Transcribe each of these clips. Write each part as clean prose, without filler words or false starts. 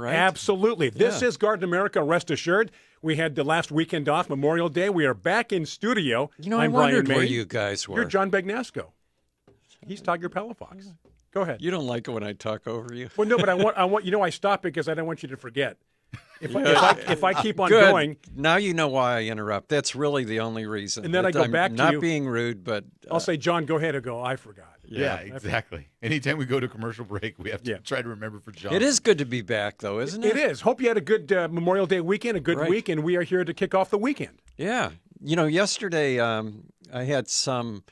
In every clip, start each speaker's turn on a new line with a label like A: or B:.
A: right?
B: Absolutely. This is Garden America, rest assured. We had the last weekend off, Memorial Day. We are back in studio.
A: You know,
B: I'm
A: I wondered
B: Brian
A: where
B: May.
A: you guys were.
B: You're John Bagnasco. He's Tiger Palafox. Go ahead.
A: You don't like it when I talk over you.
B: Well, no, but I want. I stopped because I don't want you to forget. If I keep on
A: Good.
B: going,
A: Now you know why I interrupt. That's really the only reason.
B: And then I go
A: I'm
B: back to
A: not
B: you.
A: being rude, but
B: I'll say, John, go ahead and go. I forgot.
C: Yeah, exactly. Anytime we go to commercial break, we have to try to remember for John.
A: it is good to be back, though, isn't it?
B: It is. Hope you had a good Memorial Day weekend, a good week, and we are here to kick off the weekend.
A: Yeah. You know, yesterday I had some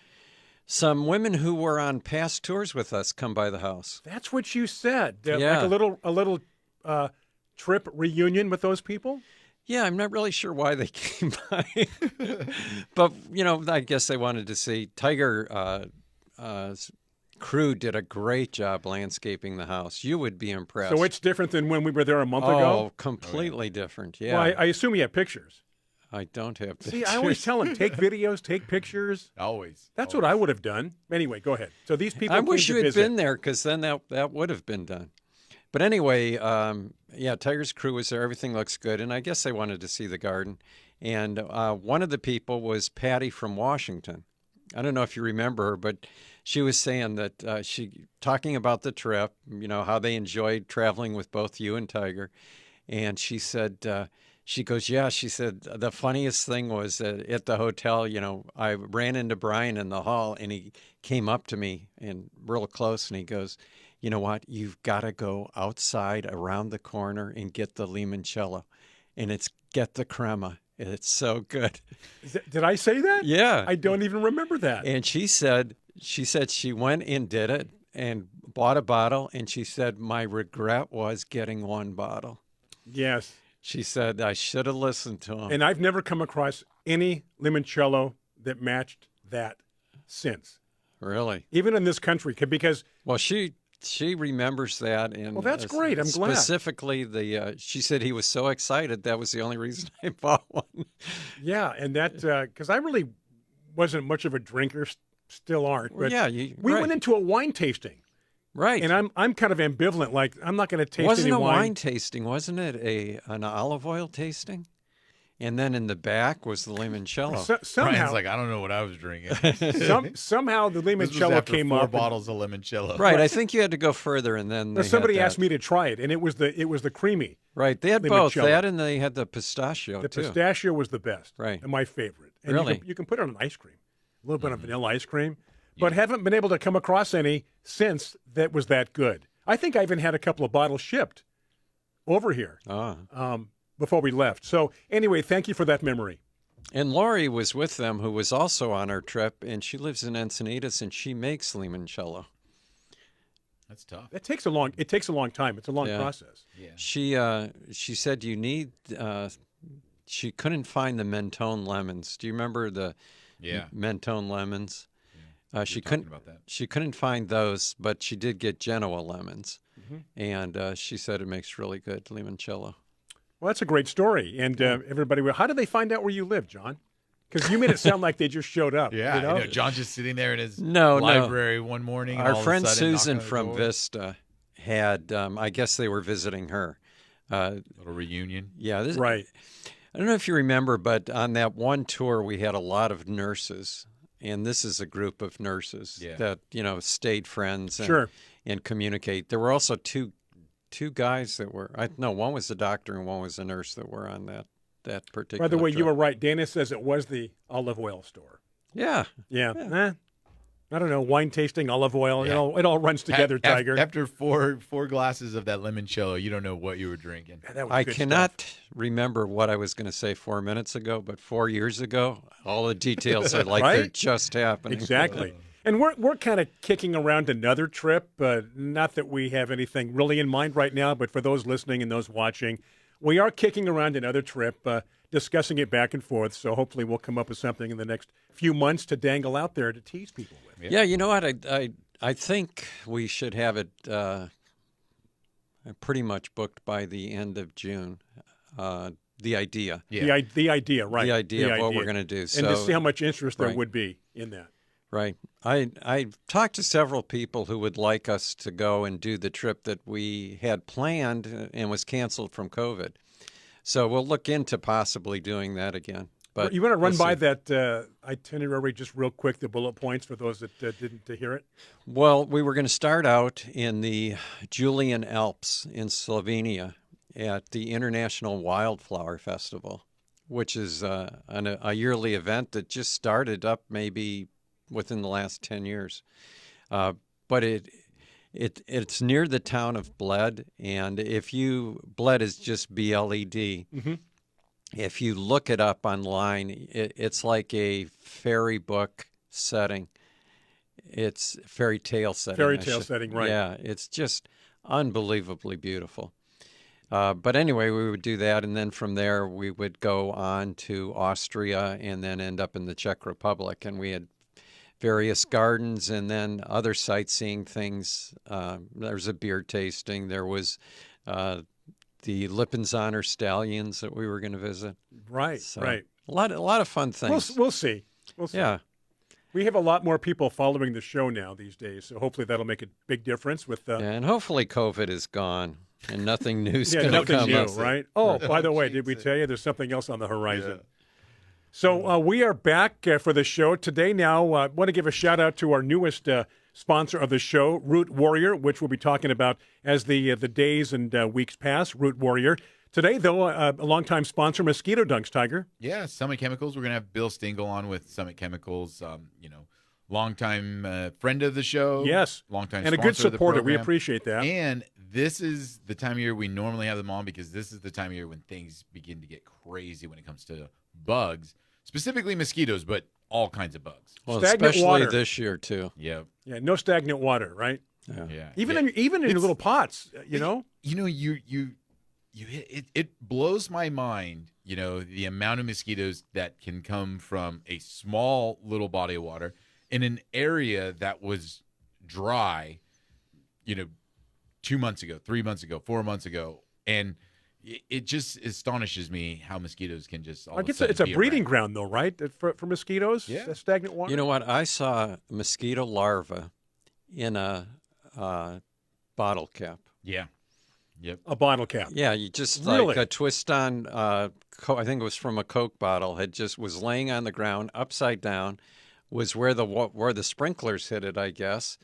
A: women who were on past tours with us come by the house.
B: That's what you said.
A: Yeah.
B: Like a little trip reunion with those people.
A: Yeah, I'm not really sure why they came by, but you know, I guess they wanted to see. Tiger crew did a great job landscaping the house. You would be impressed.
B: So it's different than when we were there a month ago?
A: Oh, completely different. Yeah.
B: Well, I assume you have pictures.
A: I don't have pictures.
B: See, I always tell them, take videos, take pictures.
C: Always.
B: That's what I would have done. Anyway, go ahead. So these people
A: I
B: came
A: wish
B: to
A: you had
B: visit.
A: been there, because then that would have been done. But anyway, yeah, Tiger's crew was there. Everything looks good. And I guess they wanted to see the garden. And one of the people was Patty from Washington. I don't know if you remember her, but she was saying that talking about the trip, you know, how they enjoyed traveling with both you and Tiger. And she said, she goes, yeah, she said, the funniest thing was that at the hotel, you know, I ran into Brian in the hall and he came up to me and real close and he goes, you know what, you've got to go outside around the corner and get the limoncello, and get the crema. It's so good.
B: Did I say that?
A: Yeah.
B: I don't even remember that.
A: And she said she went and did it and bought a bottle, and she said, my regret was getting one bottle.
B: Yes.
A: She said, I should have listened to him.
B: And I've never come across any limoncello that matched that since.
A: Really?
B: Even in this country, because...
A: Well, she remembers that, and
B: well, that's great. I'm glad.
A: Specifically, she said he was so excited that was the only reason I bought one.
B: Yeah, and that because I really wasn't much of a drinker, still aren't. But
A: yeah,
B: we went into a wine tasting,
A: right?
B: And I'm kind of ambivalent. Like I'm not going to taste
A: wasn't
B: any
A: a
B: wine.
A: wine tasting, wasn't it? An olive oil tasting. And then in the back was the limoncello.
B: Somehow,
C: Brian's like, I don't know what I was drinking.
B: somehow the limoncello came
C: four
B: up.
C: bottles of limoncello.
A: Right. I think you had to go further, and then
B: somebody asked me to try it, and it was the creamy.
A: Right. They had
B: limoncello.
A: Both that, and they had the pistachio
B: The
A: too.
B: pistachio was the best.
A: Right.
B: And my favorite. And
A: Really?
B: you can put it on ice cream, a little bit of vanilla ice cream, but haven't been able to come across any since that was that good. I think I even had a couple of bottles shipped over here. Before we left. So anyway, thank you for that memory.
A: And Lori was with them, who was also on our trip, and she lives in Encinitas, and she makes limoncello.
C: That's tough.
B: It takes a long time. It's a long process.
A: Yeah. She said you need. She couldn't find the Mentone lemons. Do you remember the Mentone lemons?
C: Yeah.
A: She couldn't find those, but she did get Genoa lemons, and she said it makes really good limoncello.
B: Well, that's a great story. And everybody, how did they find out where you live, John? Because you made it sound like they just showed up.
C: Yeah,
B: you know?
C: I know. John's just sitting there in his
A: No.
C: library one morning. And
A: Our
C: all
A: friend
C: of a sudden,
A: Susan
C: knocking on the
A: from
C: door.
A: Vista had, I guess they were visiting her.
C: Little reunion.
A: Yeah.
B: Right.
A: I don't know if you remember, but on that one tour, we had a lot of nurses. And this is a group of nurses that, you know, stayed friends and communicate. There were also two guys that were, one was a doctor and one was a nurse that were on that particular
B: By the way,
A: trip.
B: you were right. Dana says it was the olive oil store.
A: Yeah.
B: I don't know, wine tasting, olive oil, it all runs together, Tiger.
C: After four glasses of that limoncello, you don't know what you were drinking.
B: That was
A: I
B: good
A: cannot
B: stuff.
A: remember what I was going to say 4 minutes ago, but 4 years ago, all the details are like
B: Right?
A: they're just happening.
B: Exactly. And we're kind of kicking around another trip, not that we have anything really in mind right now, but for those listening and those watching, we are kicking around another trip, discussing it back and forth. So hopefully we'll come up with something in the next few months to dangle out there to tease people with.
A: Yeah, you know what? I think we should have it pretty much booked by the end of June. The idea.
B: The idea, right.
A: The idea of what we're going to do.
B: And to see how much interest there would be in that.
A: Right. I talked to several people who would like us to go and do the trip that we had planned and was canceled from COVID. So we'll look into possibly doing that again. But
B: you want to run
A: we'll
B: by
A: see.
B: that itinerary just real quick, the bullet points for those that didn't hear it?
A: Well, we were going to start out in the Julian Alps in Slovenia at the International Wildflower Festival, which is a yearly event that just started up maybe within the last 10 years. But it's near the town of Bled, and Bled is just B-L-E-D.
B: Mm-hmm.
A: If you look it up online, it's like a fairy book setting. It's fairy tale setting.
B: Fairy tale setting, right.
A: Yeah, it's just unbelievably beautiful. But anyway, we would do that, and then from there we would go on to Austria and then end up in the Czech Republic. And we had various gardens and then other sightseeing things. There was a beer tasting. There was the Lippenzahner stallions that we were going to visit.
B: Right,
A: So,
B: right.
A: A lot of fun things.
B: We'll see. We'll see.
A: Yeah.
B: We have a lot more people following the show now these days, so hopefully that'll make a big difference with
A: Yeah, and hopefully COVID is gone and nothing new's
B: yeah,
A: going to
B: nothing
A: come
B: new,
A: up.
B: right? Oh, by the way, did we tell you there's something else on the horizon? So we are back for the show today. Now, I want to give a shout out to our newest sponsor of the show, Root Warrior, which we'll be talking about as the days and weeks pass. Root Warrior. Today, though, a longtime sponsor, Mosquito Dunks, Tiger.
C: Yeah, Summit Chemicals. We're going to have Bill Stengel on with Summit Chemicals. Longtime friend of the show.
B: Yes.
C: Longtime
B: And a
C: sponsor
B: good supporter.
C: Of the
B: We
C: program.
B: appreciate that.
C: And this is the time of year we normally have them on because this is the time of year when things begin to get crazy when it comes to bugs, specifically mosquitoes, but all kinds of bugs.
A: Well,
B: Stagnant
A: especially
B: water.
A: this year, too.
C: Yeah.
B: Yeah, no stagnant water, right?
C: Yeah.
B: Even
C: Yeah.
B: in your little pots, you know?
C: It blows my mind, the amount of mosquitoes that can come from a small little body of water in an area that was dry, 2 months ago, 3 months ago, 4 months ago. And it just astonishes me how mosquitoes can just all
B: I
C: of a
B: guess
C: sudden
B: it's a
C: be
B: breeding
C: around.
B: ground, though, right? For mosquitoes?
C: Yeah.
B: Stagnant water?
A: You know what? I saw a mosquito larva in a bottle cap.
C: Yeah. Yep.
B: A bottle cap.
A: Yeah, you just
B: Really?
A: like a twist on, I think it was from a Coke bottle, was laying on the ground upside down, was where the sprinklers hit it, I guess.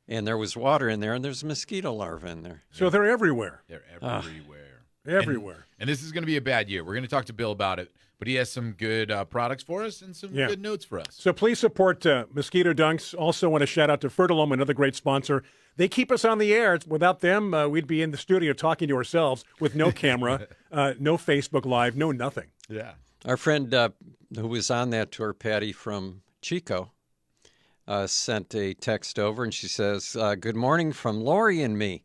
A: And there was water in there, and there's a mosquito larva in there.
B: So they're everywhere.
C: They're everywhere.
B: Everywhere.
C: And this is going to be a bad year. We're going to talk to Bill about it, but he has some good products for us and some good notes for us.
B: So please support Mosquito Dunks. Also want to shout out to Fertilome, another great sponsor. They keep us on the air. Without them, we'd be in the studio talking to ourselves with no camera, no Facebook Live, no nothing.
C: Yeah.
A: Our friend who was on that tour, Patty from Chico, sent a text over, and she says, "Good morning from Lori and me.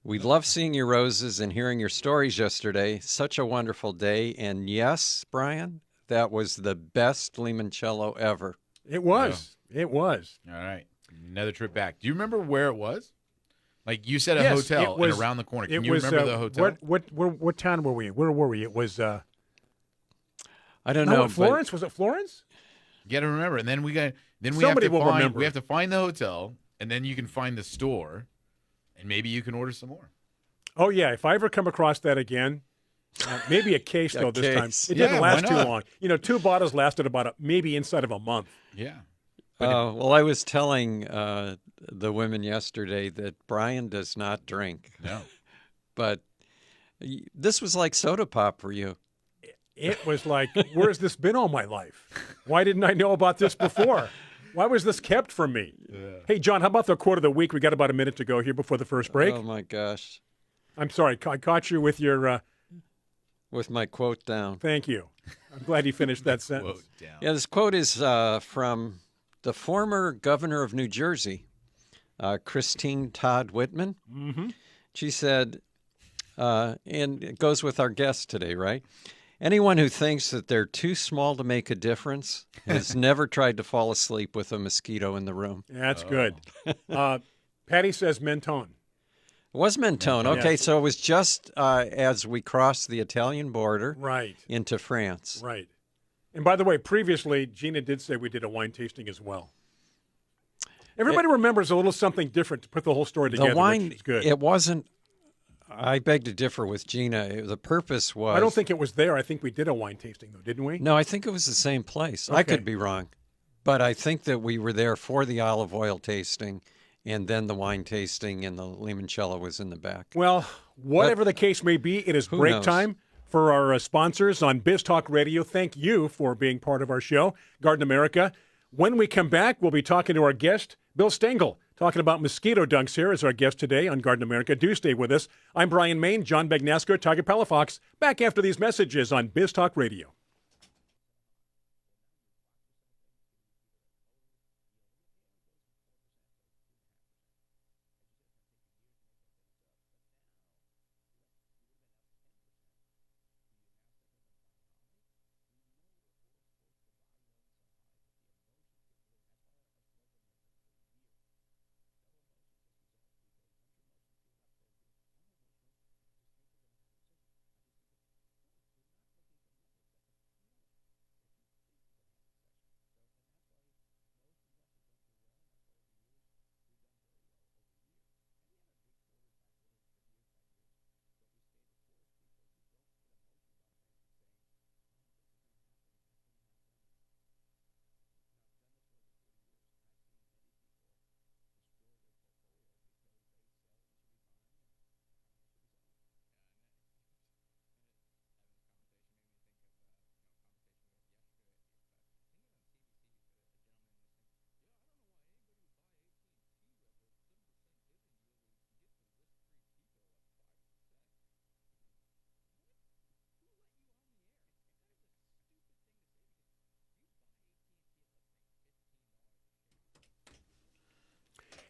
A: We love seeing your roses and hearing your stories yesterday. Such a wonderful day. And yes, Brian, that was the best limoncello ever."
B: It was. Yeah. It was.
C: All right. Another trip back. Do you remember where it was? Like you said, a
B: Yes,
C: hotel
B: it was,
C: and around the corner. Can
B: it
C: you
B: was,
C: remember the hotel?
B: What town were we in? Where were we? It was
A: I don't know.
B: Florence. Was it Florence?
C: You got to remember. And then
B: Somebody will remember.
C: We have to find the hotel, and then you can find the store, and maybe you can order some more.
B: Oh, yeah. If I ever come across that again, maybe a case, though, this time.
A: case.
B: It didn't
C: Yeah,
B: last
C: why
B: too
C: not?
B: long. 2 bottles lasted about maybe inside of a month.
C: Yeah.
A: Well, I was telling the women yesterday that Brian does not drink,
C: No.
A: but this was like soda pop for you.
B: It was like, where's this been all my life? Why didn't I know about this before? Why was this kept from me? Yeah. Hey, John, how about the quote of the week? We got about a minute to go here before the first break.
A: Oh, my gosh.
B: I'm sorry. I caught you with your...
A: With my quote down.
B: Thank you. I'm glad you finished that sentence.
C: Quote down.
A: Yeah, this quote is from the former governor of New Jersey, Christine Todd Whitman.
B: Mm-hmm.
A: She said, and it goes with our guest today, right? Anyone who thinks that they're too small to make a difference has never tried to fall asleep with a mosquito in the room.
B: Yeah, that's good. Patty says Mentone.
A: It was Mentone. Okay, so it was just as we crossed the Italian border
B: Right.
A: into France.
B: Right. And by the way, previously, Gina did say we did a wine tasting as well. Everybody remembers a little something different to put the whole story together,
A: The wine,
B: which is good.
A: it wasn't. I beg to differ with Gina. The purpose was.
B: I don't think it was there. I think we did a wine tasting, though, didn't we?
A: No, I think it was the same place. I
B: Okay.
A: could be wrong, but I think that we were there for the olive oil tasting, and then the wine tasting, and the limoncello was in the back.
B: Well, whatever the case may be, it is
A: Who
B: break
A: knows?
B: time for our sponsors on Biz Talk Radio. Thank you for being part of our show, Garden America. When we come back, we'll be talking to our guest, Bill Stengel, talking about Mosquito Dunks here as our guest today on Garden America. Do stay with us. I'm Brian Main, John Bagnasco, Tiger Palafox. Back after these messages on Biz Talk Radio.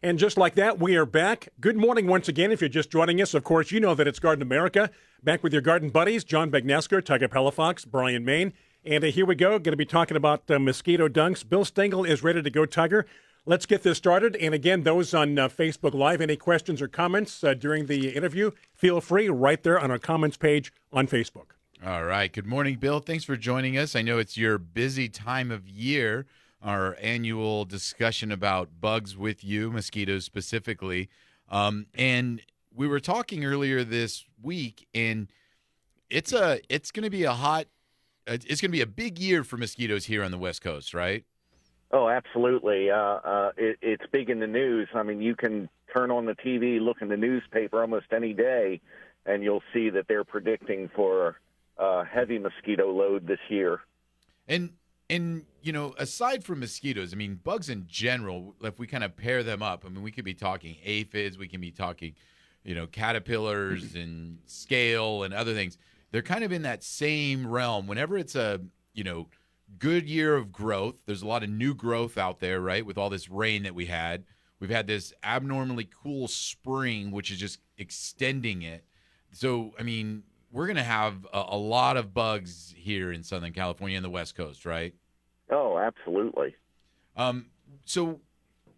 B: And just like that, we are back. Good morning once again. If you're just joining us, of course, you know that it's Garden America. Back with your garden buddies, John Bagnasco, Tiger Palafox, Brian Main. And here we go. Going to be talking about Mosquito Dunks. Bill Stengel is ready to go, Tiger. Let's get this started. And again, those on Facebook Live, any questions or comments during the interview, feel free right there on our comments page on Facebook.
C: All right. Good morning, Bill. Thanks for joining us. I know it's your busy time of year, our annual discussion about bugs with you, mosquitoes specifically. And we were talking earlier this week, and it's going to be it's going to be a big year for mosquitoes here on the West Coast, right?
D: Oh, absolutely. It's big in the news. I mean, you can turn on the TV, look in the newspaper almost any day, and you'll see that they're predicting for a heavy mosquito load this year.
C: And you know, aside from mosquitoes, I mean, bugs in general, if we kind of pair them up, I mean, we could be talking aphids, we can be talking, you know, caterpillars and scale and other things. They're kind of in that same realm. Whenever it's a, you know, good year of growth, there's a lot of new growth out there, right, with all this rain that we had. We've had this abnormally cool spring, which is just extending it. So, I mean, we're going to have a lot of bugs here in Southern California and the West Coast, right?
D: Oh, absolutely.
C: So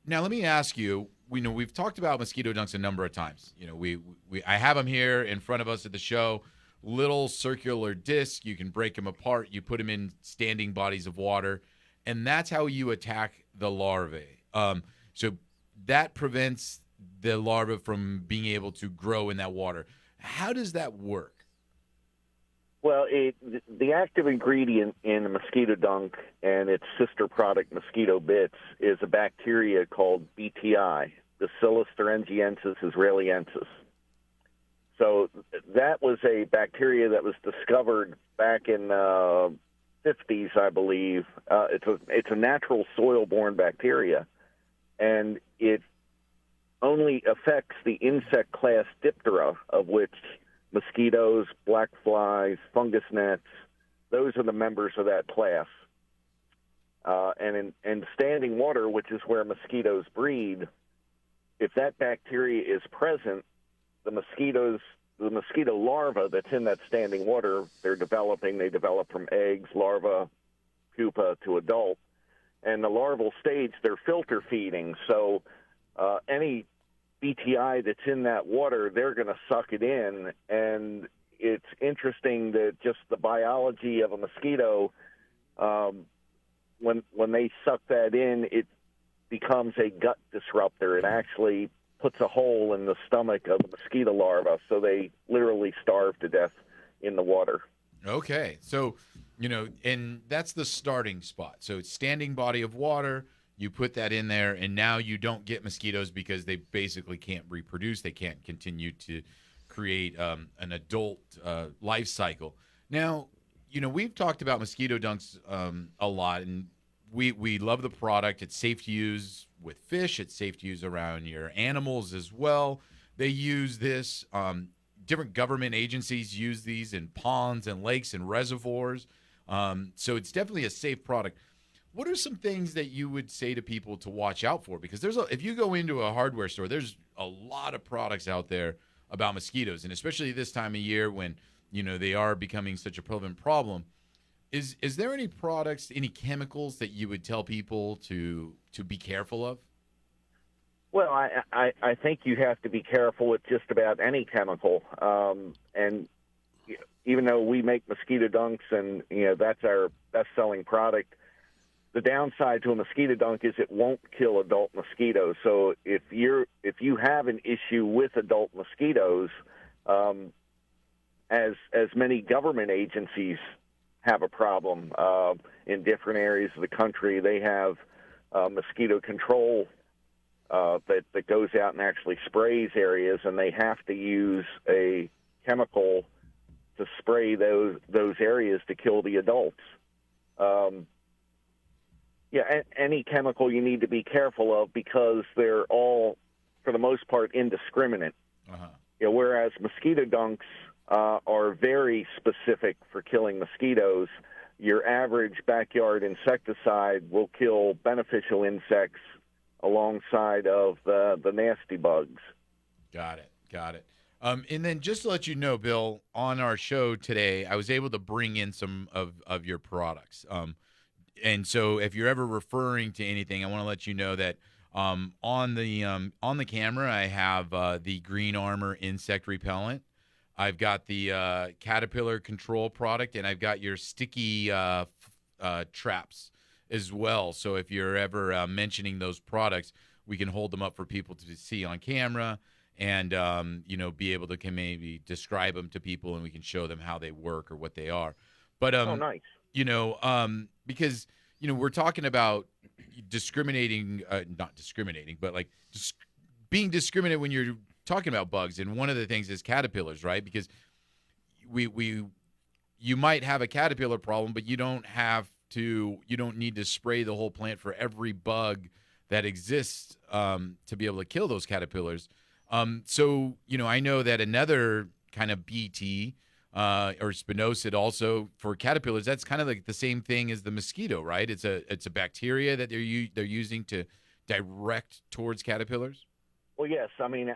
C: now let me ask you, we've talked about mosquito dunks a number of times. You know, I have them here in front of us at the show, little circular disc. You can break them apart. You put them in standing bodies of water, and that's how you attack the larvae. So that prevents the larva from being able to grow in that water. How does that work?
D: Well, the active ingredient in a mosquito dunk and its sister product, mosquito bits, is a bacteria called BTI, Bacillus thuringiensis israelensis. So that was a bacteria that was discovered back in the 50s, I believe. It's a natural soil-borne bacteria, and it only affects the insect class Diptera, of which mosquitoes, black flies, fungus gnats, those are the members of that class. And in standing water, which is where mosquitoes breed, if that bacteria is present, the mosquito larva that's in that standing water, they develop from eggs, larva, pupa to adult. And the larval stage, they're filter feeding. So any BTI that's in that water, they're going to suck it in. And it's interesting that just the biology of a mosquito, when they suck that in, becomes a gut disruptor. It actually puts a hole in the stomach of the mosquito larva, so they literally starve to death in the water.
C: Okay. So, and that's the starting spot. So it's standing body of water. You put that in there, and now you don't get mosquitoes because they basically can't reproduce. They can't continue to create an adult life cycle. Now, we've talked about Mosquito Dunks a lot, and we love the product. It's safe to use with fish. It's safe to use around your animals as well. They use this. Different government agencies use these in ponds and lakes and reservoirs. So it's definitely a safe product. What are some things that you would say to people to watch out for? Because if you go into a hardware store, there's a lot of products out there about mosquitoes, and especially this time of year when they are becoming such a prevalent problem. Is there any products, any chemicals that you would tell people to be careful of?
D: Well, I think you have to be careful with just about any chemical, and even though we make Mosquito Dunks and that's our best-selling product, the downside to a mosquito dunk is it won't kill adult mosquitoes. So if you have an issue with adult mosquitoes, as many government agencies have a problem in different areas of the country, they have mosquito control that goes out and actually sprays areas, and they have to use a chemical to spray those areas to kill the adults. Any chemical you need to be careful of because they're all, for the most part, indiscriminate.
C: Uh-huh.
D: Whereas mosquito dunks are very specific for killing mosquitoes. Your average backyard insecticide will kill beneficial insects alongside of the nasty bugs.
C: Got it. And then just to let you know, Bill, on our show today, I was able to bring in some of your products. And so if you're ever referring to anything, I want to let you know that on the camera, I have the Green Armor insect repellent. I've got the caterpillar control product, and I've got your sticky traps as well. So if you're ever mentioning those products, we can hold them up for people to see on camera and, be able to maybe describe them to people, and we can show them how they work or what they are. But,
D: oh, nice.
C: Because, we're talking about discriminating, not discriminating, but like being discriminate when you're talking about bugs. And one of the things is caterpillars, right? Because you might have a caterpillar problem, but you don't need to spray the whole plant for every bug that exists to be able to kill those caterpillars. So, I know that another kind of BT or spinosad also for caterpillars, that's kind of like the same thing as the mosquito, right? It's a bacteria that they're using to direct towards caterpillars.
D: Well, yes. I mean,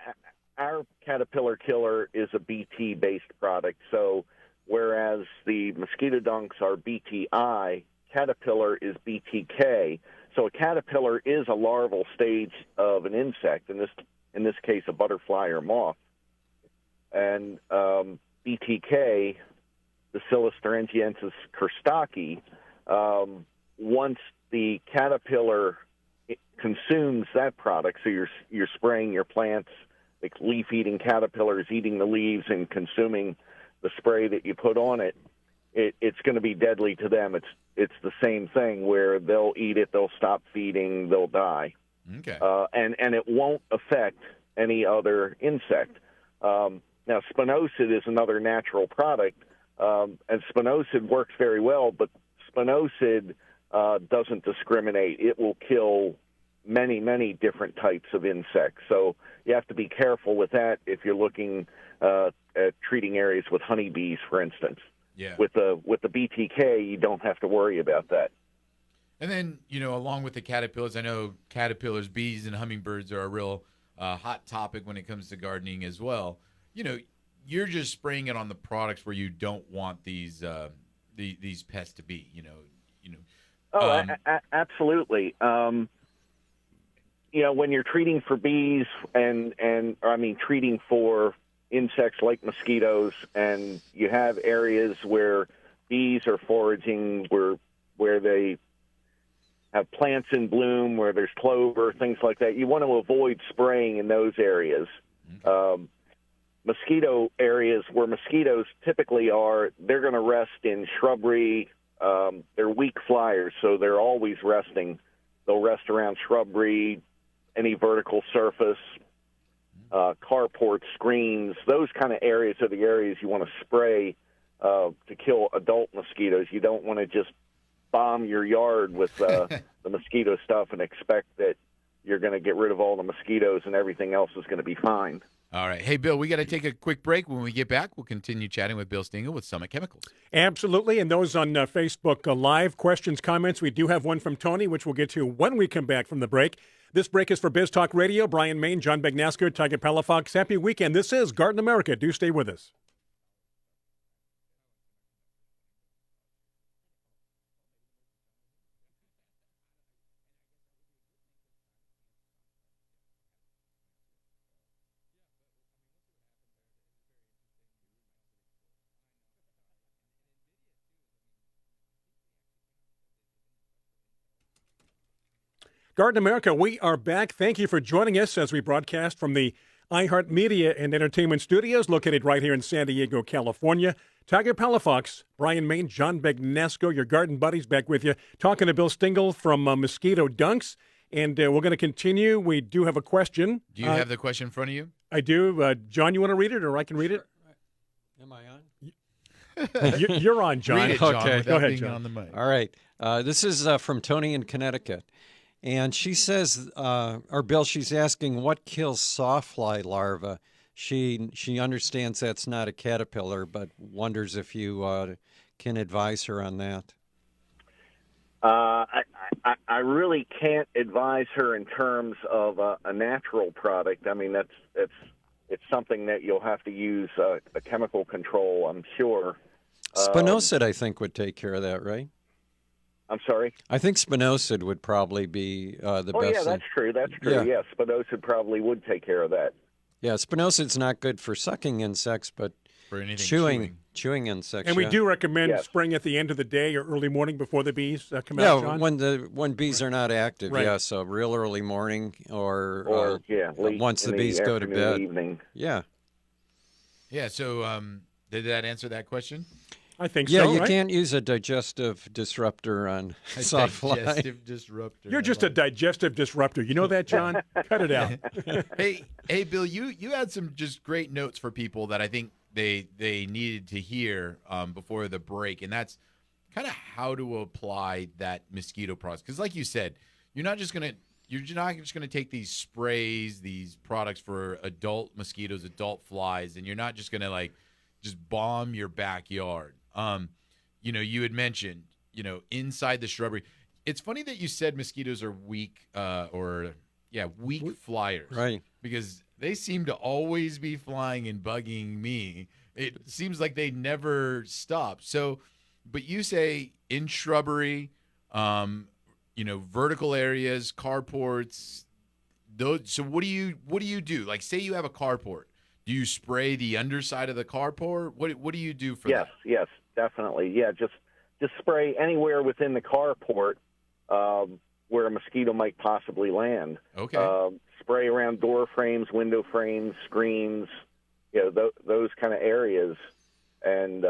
D: our caterpillar killer is a BT-based product. So whereas the mosquito dunks are BTI, caterpillar is BTK. So a caterpillar is a larval stage of an insect, in this case, a butterfly or moth. And BTK, Bacillus thuringiensis kerstaki, once the caterpillar consumes that product, so you're spraying your plants, like leaf-eating caterpillars eating the leaves and consuming the spray that you put on it, it's going to be deadly to them. It's the same thing where they'll eat it, they'll stop feeding, they'll die.
C: Okay.
D: And it won't affect any other insect. Now, spinosad is another natural product, and spinosad works very well, but spinosad doesn't discriminate. It will kill many, many different types of insects. So you have to be careful with that if you're looking at treating areas with honeybees, for instance.
C: Yeah.
D: With the BTK, you don't have to worry about that.
C: And then, along with the caterpillars, I know caterpillars, bees, and hummingbirds are a real hot topic when it comes to gardening as well. You're just spraying it on the products where you don't want these pests to be.
D: Absolutely. When you're treating for bees treating for insects like mosquitoes, and you have areas where bees are foraging, where they have plants in bloom, where there's clover, things like that. You want to avoid spraying in those areas. Mosquito areas where mosquitoes typically are, they're going to rest in shrubbery. They're weak flyers, so they're always resting. They'll rest around shrubbery, any vertical surface, carports, screens. Those kind of areas are the areas you want to spray to kill adult mosquitoes. You don't want to just bomb your yard with the mosquito stuff and expect that you're going to get rid of all the mosquitoes and everything else is going to be fine.
C: All right. Hey, Bill, we got to take a quick break. When we get back, we'll continue chatting with Bill Stengel with Summit Chemicals.
B: Absolutely. And those on Facebook Live, questions, comments, we do have one from Tony, which we'll get to when we come back from the break. This break is for Biz Talk Radio. Brian Main, John Bagnasco, Tiger Palafox. Happy weekend. This is Garden America. Do stay with us. Garden America, we are back. Thank you for joining us as we broadcast from the iHeart Media and Entertainment Studios located right here in San Diego, California. Tiger Palafox, Brian Main, John Bagnasco, your garden buddies back with you, talking to Bill Stengel from Mosquito Dunks. And we're going to continue. We do have a question.
C: Do you have the question in front of you?
B: I do. John, you want to read it or I can read it?
A: Am I on?
B: You're on, John.
C: Read it, John,
A: Okay.
C: without
B: Go ahead,
C: being
B: John.
C: on the mic.
A: All right. This is from Tony in Connecticut. And she says, or Bill, she's asking what kills sawfly larvae. She understands that's not a caterpillar, but wonders if you can advise her on that.
D: I really can't advise her in terms of a natural product. I mean, it's something that you'll have to use a chemical control, I'm sure.
A: Spinosad, I think, would take care of that, right?
D: I'm sorry?
A: I think spinosad would probably be the best.
D: Oh, yeah,
A: thing.
D: that's true. That's true.
A: Yeah.
D: Yes, spinosad probably would take care of that.
A: Yeah, spinosad's not good for sucking insects, but
C: For anything
A: chewing insects.
B: And we
A: yeah.
B: do recommend
D: Yes.
B: spraying at the end of the day or early morning before the bees come out,
A: Yeah,
B: John?
A: when bees are not active,
B: Right.
A: yeah, so real early morning or
D: Late
A: once the
D: in
A: bees go to
D: afternoon,
A: bed.
D: Evening.
A: Yeah.
C: Yeah, so did that answer that question?
B: I think
A: Yeah,
B: so,
A: you
B: right?
A: can't use a digestive disruptor on sawfly.
C: Digestive disruptor.
B: You're just a digestive disruptor. You know that, John? Cut it out.
C: Hey, Bill, you had some just great notes for people that I think they needed to hear before the break, and that's kind of how to apply that mosquito process. Because, like you said, you're not just gonna take these sprays, these products for adult mosquitoes, adult flies, and you're not just gonna just bomb your backyard. You had mentioned, inside the shrubbery. It's funny that you said mosquitoes are weak, weak flyers,
A: Right.
C: Because they seem to always be flying and bugging me. It seems like they never stop. So, but you say in shrubbery, vertical areas, carports. Those. So what do you do? Like, say you have a carport. Do you spray the underside of the carport? What do you do for that?
D: Yes, definitely. Yeah, just spray anywhere within the carport where a mosquito might possibly land.
C: Okay.
D: Spray around door frames, window frames, screens, those kind of areas. And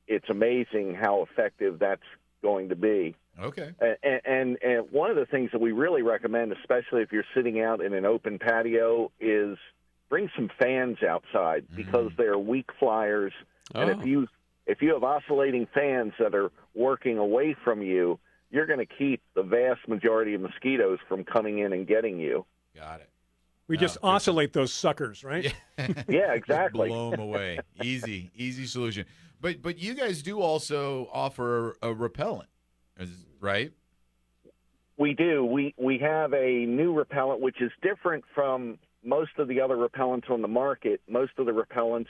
D: it's amazing how effective that's going to be.
C: Okay.
D: And one of the things that we really recommend, especially if you're sitting out in an open patio, is bring some fans outside because they're weak flyers.
A: Oh.
D: And if you have oscillating fans that are working away from you, you're going to keep the vast majority of mosquitoes from coming in and getting you.
C: Got it.
B: We just oscillate those suckers, right?
D: Yeah, exactly.
C: Blow them away. Easy solution. But you guys do also offer a repellent, right?
D: We do. We have a new repellent which is different from most of the other repellents on the market. Most of the repellents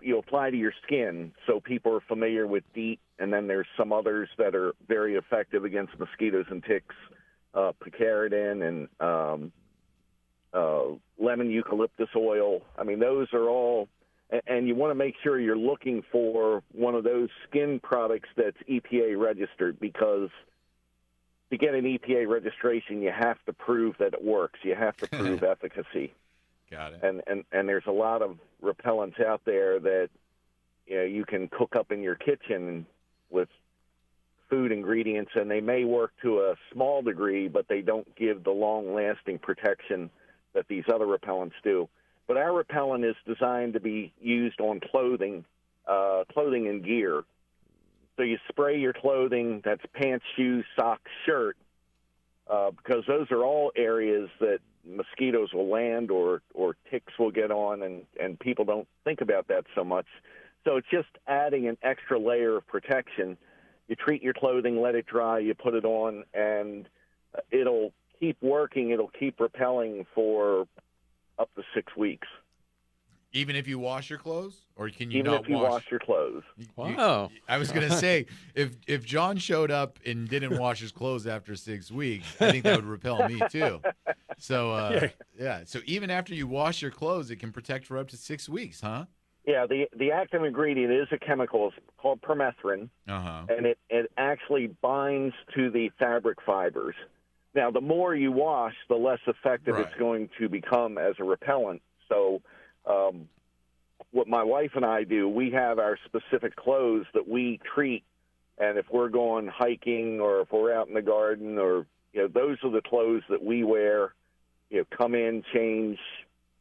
D: you apply to your skin, so people are familiar with DEET, and then there's some others that are very effective against mosquitoes and ticks, picaridin and lemon eucalyptus oil. I mean, those are all and you want to make sure you're looking for one of those skin products that's EPA registered, because to get an EPA registration, you have to prove that it works. You have to prove efficacy.
C: Got it.
D: And there's a lot of repellents out there that you can cook up in your kitchen with food ingredients, and they may work to a small degree, but they don't give the long-lasting protection that these other repellents do. But our repellent is designed to be used on clothing and gear. So you spray your clothing, that's pants, shoes, socks, shirt, because those are all areas that mosquitoes will land or ticks will get on, and people don't think about that so much. So it's just adding an extra layer of protection. You treat your clothing, let it dry, you put it on, and it'll keep working. It'll keep repelling for up to 6 weeks.
C: Even if you wash your clothes, or can you
D: Even
C: not
D: if you wash your clothes.
A: Wow.
C: I was going to say, if John showed up and didn't wash his clothes after 6 weeks, I think that would repel me too. So, yeah. So even after you wash your clothes, it can protect for up to 6 weeks, huh?
D: Yeah, the active ingredient is a chemical. It's called permethrin, and it actually binds to the fabric fibers. Now, the more you wash, the less effective it's going to become as a repellent. So what my wife and I do, we have our specific clothes that we treat, and if we're going hiking or if we're out in the garden, or those are the clothes that we wear. Come in, change,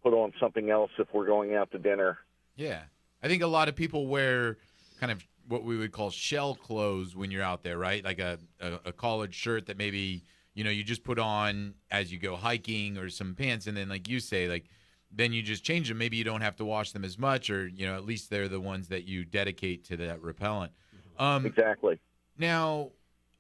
D: put on something else if we're going out to dinner.
C: Yeah. I think a lot of people wear kind of what we would call shell clothes when you're out there, right? Like a collared shirt that maybe, you just put on as you go hiking, or some pants. And then, like you say, like, then you just change them. Maybe you don't have to wash them as much, or, at least they're the ones that you dedicate to that repellent.
D: Exactly.
C: Now,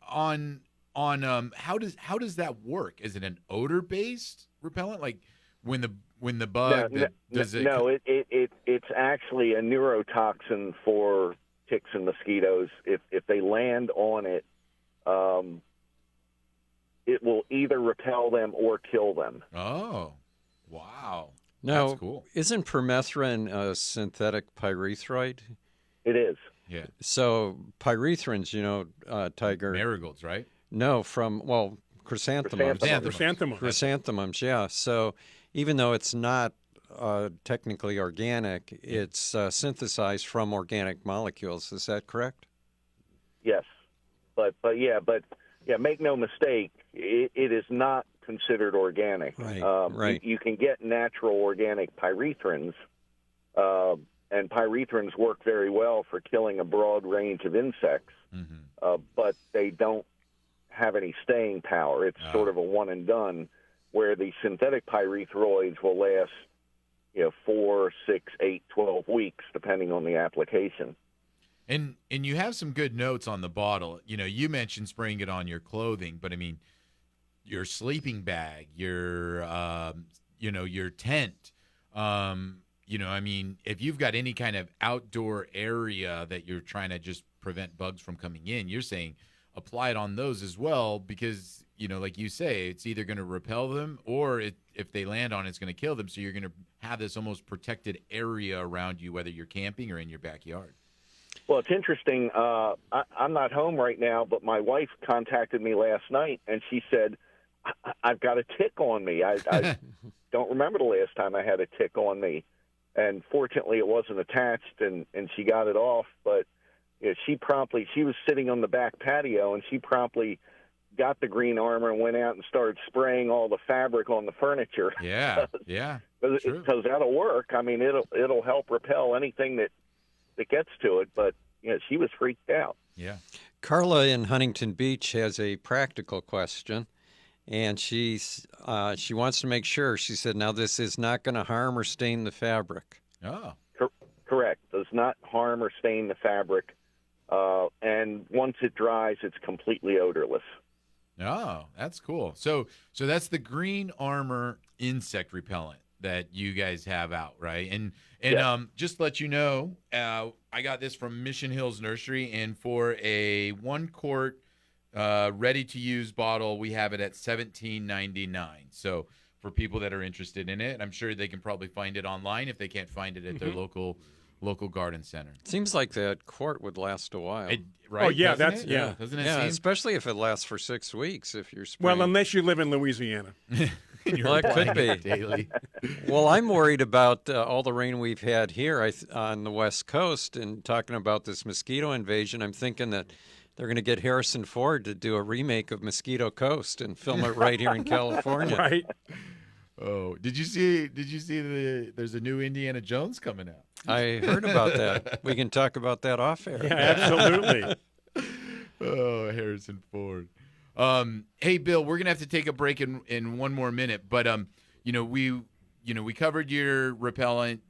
C: on how does that work? Is it an odor-based repellent? Like when the bug does it?
D: No, it's actually a neurotoxin for ticks and mosquitoes. If they land on it, it will either repel them or kill them.
C: Oh, wow.
A: Now,
C: that's cool.
A: Isn't permethrin a synthetic pyrethroid?
D: It is.
C: Yeah.
A: So pyrethrins, Tiger.
C: Marigolds, right?
A: No, chrysanthemums. Chrysanthemums, yeah. So even though it's not technically organic, it's synthesized from organic molecules. Is that correct?
D: Yes, but make no mistake, it is not considered organic.
A: Right.
D: You can get natural organic pyrethrins, and pyrethrins work very well for killing a broad range of insects, but they don't have any staying power. It's sort of a one and done, where the synthetic pyrethroids will last 4, 6, 8, 12 weeks, depending on the application.
C: And you have some good notes on the bottle. You mentioned spraying it on your clothing, but I mean, your sleeping bag, your your tent. I mean, if you've got any kind of outdoor area that you're trying to just prevent bugs from coming in, you're saying apply it on those as well, because like you say, it's either going to repel them, or if they land on it, it's going to kill them. So you're going to have this almost protected area around you, whether you're camping or in your backyard.
D: Well, it's interesting. I'm not home right now, but my wife contacted me last night, and she said, I've got a tick on me. I don't remember the last time I had a tick on me. And fortunately, it wasn't attached, and she got it off. But she was sitting on the back patio, and she promptly got the green armor and went out and started spraying all the fabric on the furniture.
C: Yeah.
D: Because that'll work. I mean, it'll help repel anything that gets to it. But she was freaked out.
C: Yeah.
A: Carla in Huntington Beach has a practical question, and she wants to make sure. She said, "Now this is not going to harm or stain the fabric."
C: Oh.
D: Correct. Does not harm or stain the fabric. And once it dries, it's completely odorless.
C: Oh, that's cool. So that's the Green Armor insect repellent that you guys have out, right? And just to let you know, I got this from Mission Hills Nursery, and for a 1 quart ready to use bottle, we have it at $17.99. So for people that are interested in it. I'm sure they can probably find it online if they can't find it at their local garden center.
A: Seems like that quart would last a while.
C: Right?
B: Oh, yeah,
C: Doesn't
B: that's
C: it?
B: yeah.
C: Doesn't it
A: Yeah,
C: seem?
A: especially if it lasts for 6 weeks. If you're spraying.
B: Well, unless you live in Louisiana.
C: You're
A: Well, it could
C: applying it
A: be.
C: daily.
A: Well, I'm worried about all the rain we've had here on the West Coast, and talking about this mosquito invasion. I'm thinking that they're going to get Harrison Ford to do a remake of Mosquito Coast and film it right here in California.
B: Right.
C: Oh, did you see there's a new Indiana Jones coming out?
A: I heard about that. We can talk about that off air.
B: Yeah, absolutely.
C: Oh, Harrison Ford. Hey, Bill, we're gonna have to take a break in one more minute, but we covered your repellent,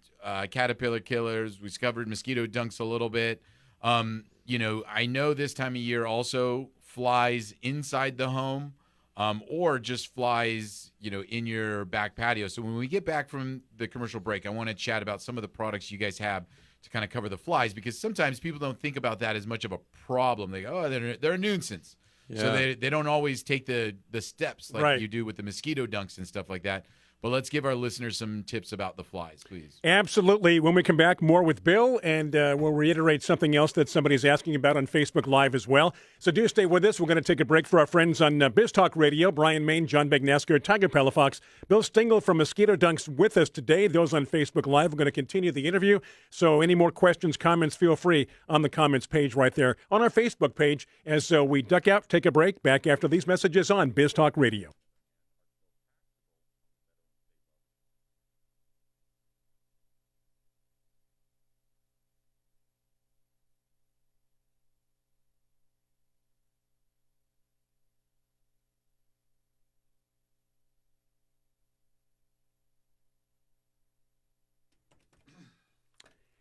C: caterpillar killers. We covered mosquito dunks a little bit. I know this time of year also flies inside the home, or just flies, in your back patio. So when we get back from the commercial break, I want to chat about some of the products you guys have to kind of cover the flies, because sometimes people don't think about that as much of a problem. They go, oh, they're a nuisance.
A: Yeah.
C: So they don't always take the steps like
B: Right.
C: you do with the mosquito dunks and stuff like that. But let's give our listeners some tips about the flies, please.
B: Absolutely. When we come back, more with Bill, and we'll reiterate something else that somebody's asking about on Facebook Live as well. So do stay with us. We're going to take a break for our friends on Biz Talk Radio. Brian Main, John Bagnasker, Tiger Palafox, Bill Stengel from Mosquito Dunks with us today. Those on Facebook Live. We're going to continue the interview. So any more questions, comments, feel free on the comments page right there on our Facebook page as we duck out, take a break, back after these messages on Biz Talk Radio.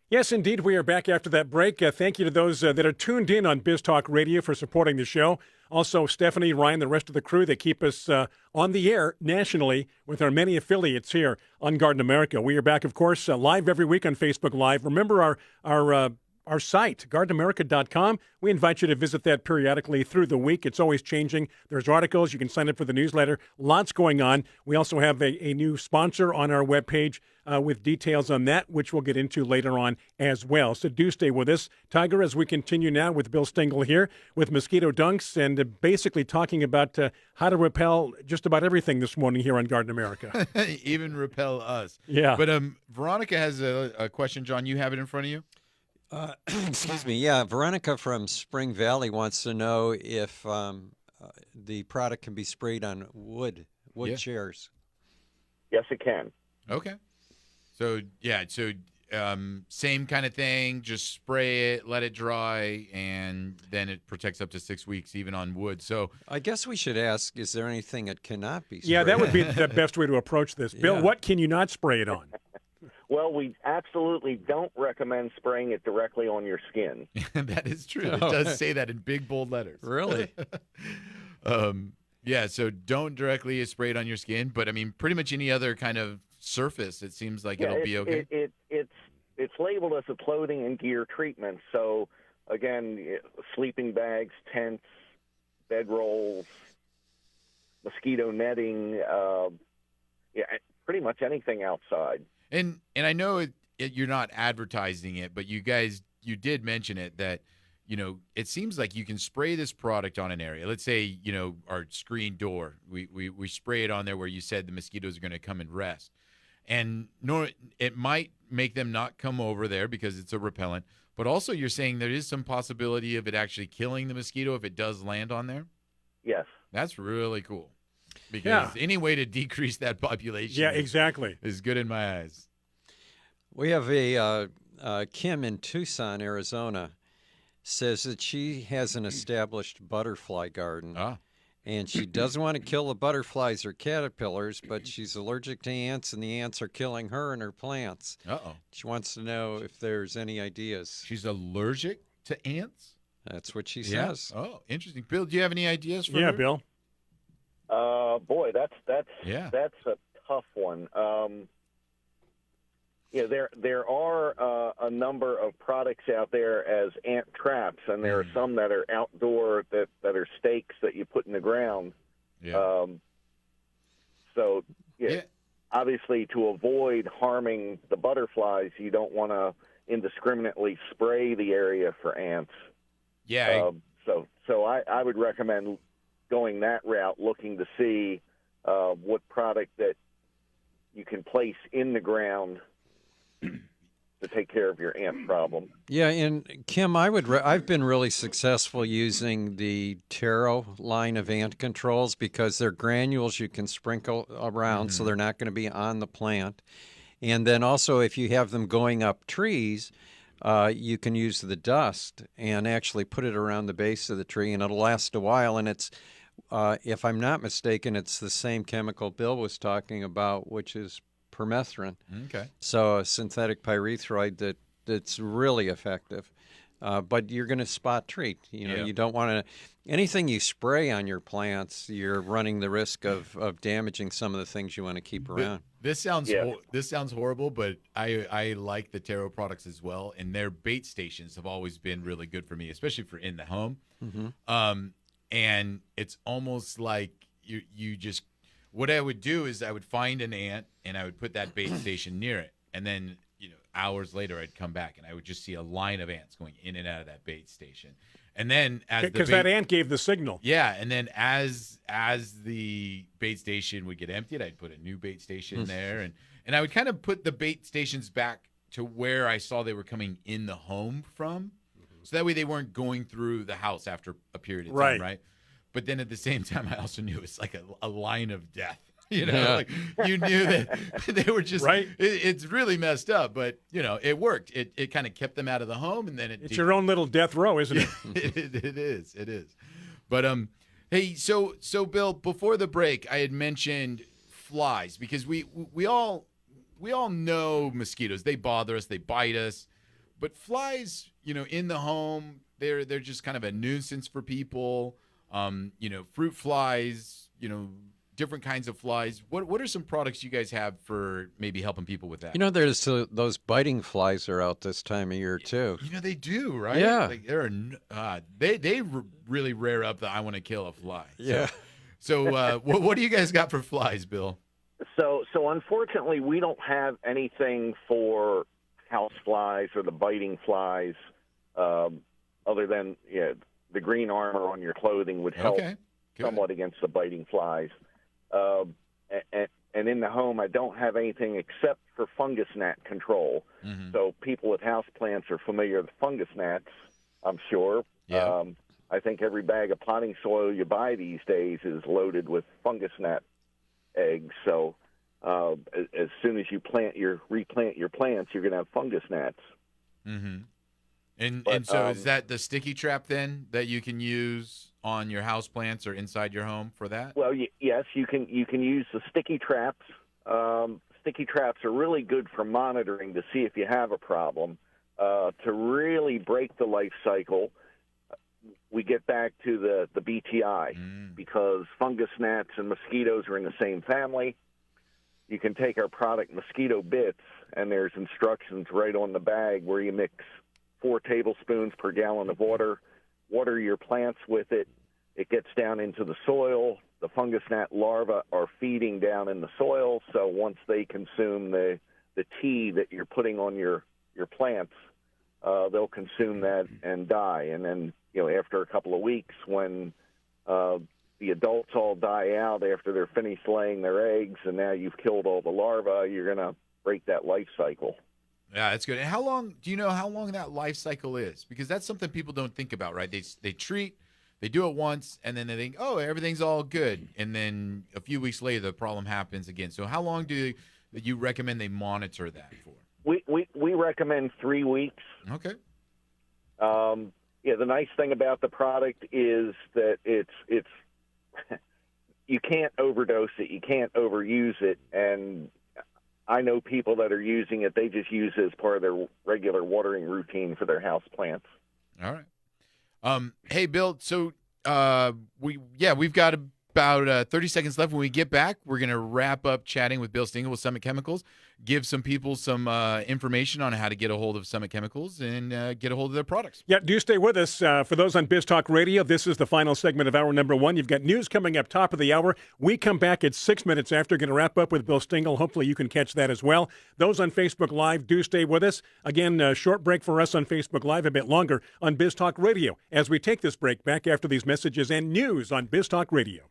B: Yes, indeed. We are back after that break. Thank you to those that are tuned in on Biz Talk Radio for supporting the show. Also, Stephanie, Ryan, the rest of the crew that keep us on the air nationally with our many affiliates here on Garden America. We are back, of course, live every week on Facebook Live. Remember our site, gardenamerica.com. We invite you to visit that periodically through the week. It's always changing. There's articles. You can sign up for the newsletter. Lots going on. We also have a new sponsor on our webpage with details on that, which we'll get into later on as well. So do stay with us, Tiger, as we continue now with Bill Stengel here with Mosquito Dunks and basically talking about how to repel just about everything this morning here on Garden America.
C: Even repel us.
B: Yeah.
C: But Veronica has a question, John. You have it in front of you?
A: Excuse me. Yeah, Veronica from Spring Valley wants to know if the product can be sprayed on wood
C: Yeah.
A: chairs.
D: Yes, it can.
C: Okay. So, same kind of thing. Just spray it, let it dry, and then it protects up to 6 weeks, even on wood. So,
A: I guess we should ask, is there anything that cannot be sprayed?
B: Yeah, that would be the best way to approach this. Bill,
A: Yeah.
B: what can you not spray it on?
D: Well, we absolutely don't recommend spraying it directly on your skin.
C: that is true. It
A: Oh.
C: does say that in big, bold letters.
A: Really?
C: Yeah, so don't directly spray it on your skin, but, I mean, pretty much any other kind of surface, it seems like it'll be okay.
D: It's labeled as a clothing and gear treatment. So, again, sleeping bags, tents, bedrolls, mosquito netting, pretty much anything outside.
C: And I know you're not advertising it, but you did mention it that, it seems like you can spray this product on an area. Let's say, our screen door, we spray it on there where you said the mosquitoes are going to come and rest. And it might make them not come over there because it's a repellent. But also you're saying there is some possibility of it actually killing the mosquito if it does land on there?
D: Yes.
C: That's really cool. Because any way to decrease that population
B: Yeah, exactly.
C: is good in my eyes.
A: We have a Kim in Tucson, Arizona, says that she has an established butterfly garden. And she doesn't want to kill the butterflies or caterpillars, but she's allergic to ants, and the ants are killing her and her plants.
C: Uh-oh.
A: She wants to know if there's any ideas.
C: She's allergic to ants?
A: That's what she says.
C: Oh, interesting. Bill, do you have any ideas for
B: Yeah,
C: her?
B: Bill.
D: Boy, that's
C: Yeah.
D: a tough one. There are a number of products out there as ant traps, and there are some that are outdoor that are stakes that you put in the ground.
C: Yeah.
D: So
C: Yeah.
D: Obviously, to avoid harming the butterflies, you don't want to indiscriminately spray the area for ants.
C: Yeah.
D: So I would recommend going that route, looking to see what product that you can place in the ground to take care of your ant problem.
A: Yeah, and Kim, I've been really successful using the Taro line of ant controls because they're granules you can sprinkle around, so they're not going to be on the plant. And then also, if you have them going up trees, you can use the dust and actually put it around the base of the tree, and it'll last a while. And it's, if I'm not mistaken, it's the same chemical Bill was talking about, which is permethrin.
C: Okay.
A: So a synthetic pyrethroid that's really effective. But you're going to spot treat. You don't want to. Anything you spray on your plants, you're running the risk of damaging some of the things you want to keep around.
C: This sounds horrible, but I like the Taro products as well, and their bait stations have always been really good for me, especially for in the home. And it's almost like you just. What I would do is I would find an ant and I would put that bait station near it, and then hours later I'd come back and I would just see a line of ants going in and out of that bait station. And then
B: because that ant gave the signal.
C: Yeah, and then as the bait station would get emptied, I'd put a new bait station there, and I would kind of put the bait stations back to where I saw they were coming in the home from, so that way they weren't going through the house after a period of time, right? But then at the same time, I also knew it's like a line of death. Like you knew that they were just
B: right.
C: It's really messed up, but it worked. It kind of kept them out of the home, and then
B: it's your own little death row, isn't it?
C: It is. But hey, so Bill, before the break, I had mentioned flies because we all know mosquitoes. They bother us, they bite us, but flies, in the home, they're just kind of a nuisance for people. Fruit flies, different kinds of flies. What are some products you guys have for maybe helping people with that?
A: There's those biting flies are out this time of year too.
C: They do, right?
A: Yeah.
C: Like they really rear up the I want to kill a fly.
A: Yeah.
C: So what do you guys got for flies, Bill?
D: So unfortunately, we don't have anything for house flies or the biting flies, other than the green armor on your clothing would help somewhat against the biting flies. And in the home, I don't have anything except for fungus gnat control. So people with house plants are familiar with fungus gnats, I'm sure.
C: Yeah.
D: I think every bag of potting soil you buy these days is loaded with fungus gnat eggs. So as soon as you replant your plants, you're going to have fungus gnats.
C: And so is that the sticky trap then that you can use on your house plants or inside your home for that?
D: Well, yes, you can use the sticky traps. Sticky traps are really good for monitoring to see if you have a problem. To really break the life cycle, we get back to the BTI because fungus gnats and mosquitoes are in the same family. You can take our product Mosquito Bits, and there's instructions right on the bag where you mix 4 tablespoons per gallon of water your plants with it. It gets down into the soil. The fungus gnat larvae are feeding down in the soil, so once they consume the tea that you're putting on your plants, they'll consume that and die. And then, after a couple of weeks, when the adults all die out after they're finished laying their eggs, and now you've killed all the larvae, you're going to break that life cycle.
C: Yeah, that's good. And do you know how long that life cycle is? Because that's something people don't think about, right? They treat, they do it once, and then they think, oh, everything's all good. And then a few weeks later, the problem happens again. So how long do you recommend they monitor that for?
D: We recommend 3 weeks.
C: Okay.
D: The nice thing about the product is that it's you can't overdose it, you can't overuse it, and I know people that are using it, they just use it as part of their regular watering routine for their house plants.
C: All right. Hey, Bill, so we've got about 30 seconds left. When we get back, we're going to wrap up chatting with Bill Stengel with Summit Chemicals. give some people some information on how to get a hold of Summit Chemicals and get a hold of their products.
B: Yeah, do stay with us. For those on Biz Talk Radio, this is the final segment of hour number 1. You've got news coming up top of the hour. We come back at 6 minutes after. Going to wrap up with Bill Stengel. Hopefully you can catch that as well. Those on Facebook Live, do stay with us. Again, a short break for us on Facebook Live, a bit longer on Biz Talk Radio as we take this break back after these messages and news on Biz Talk Radio.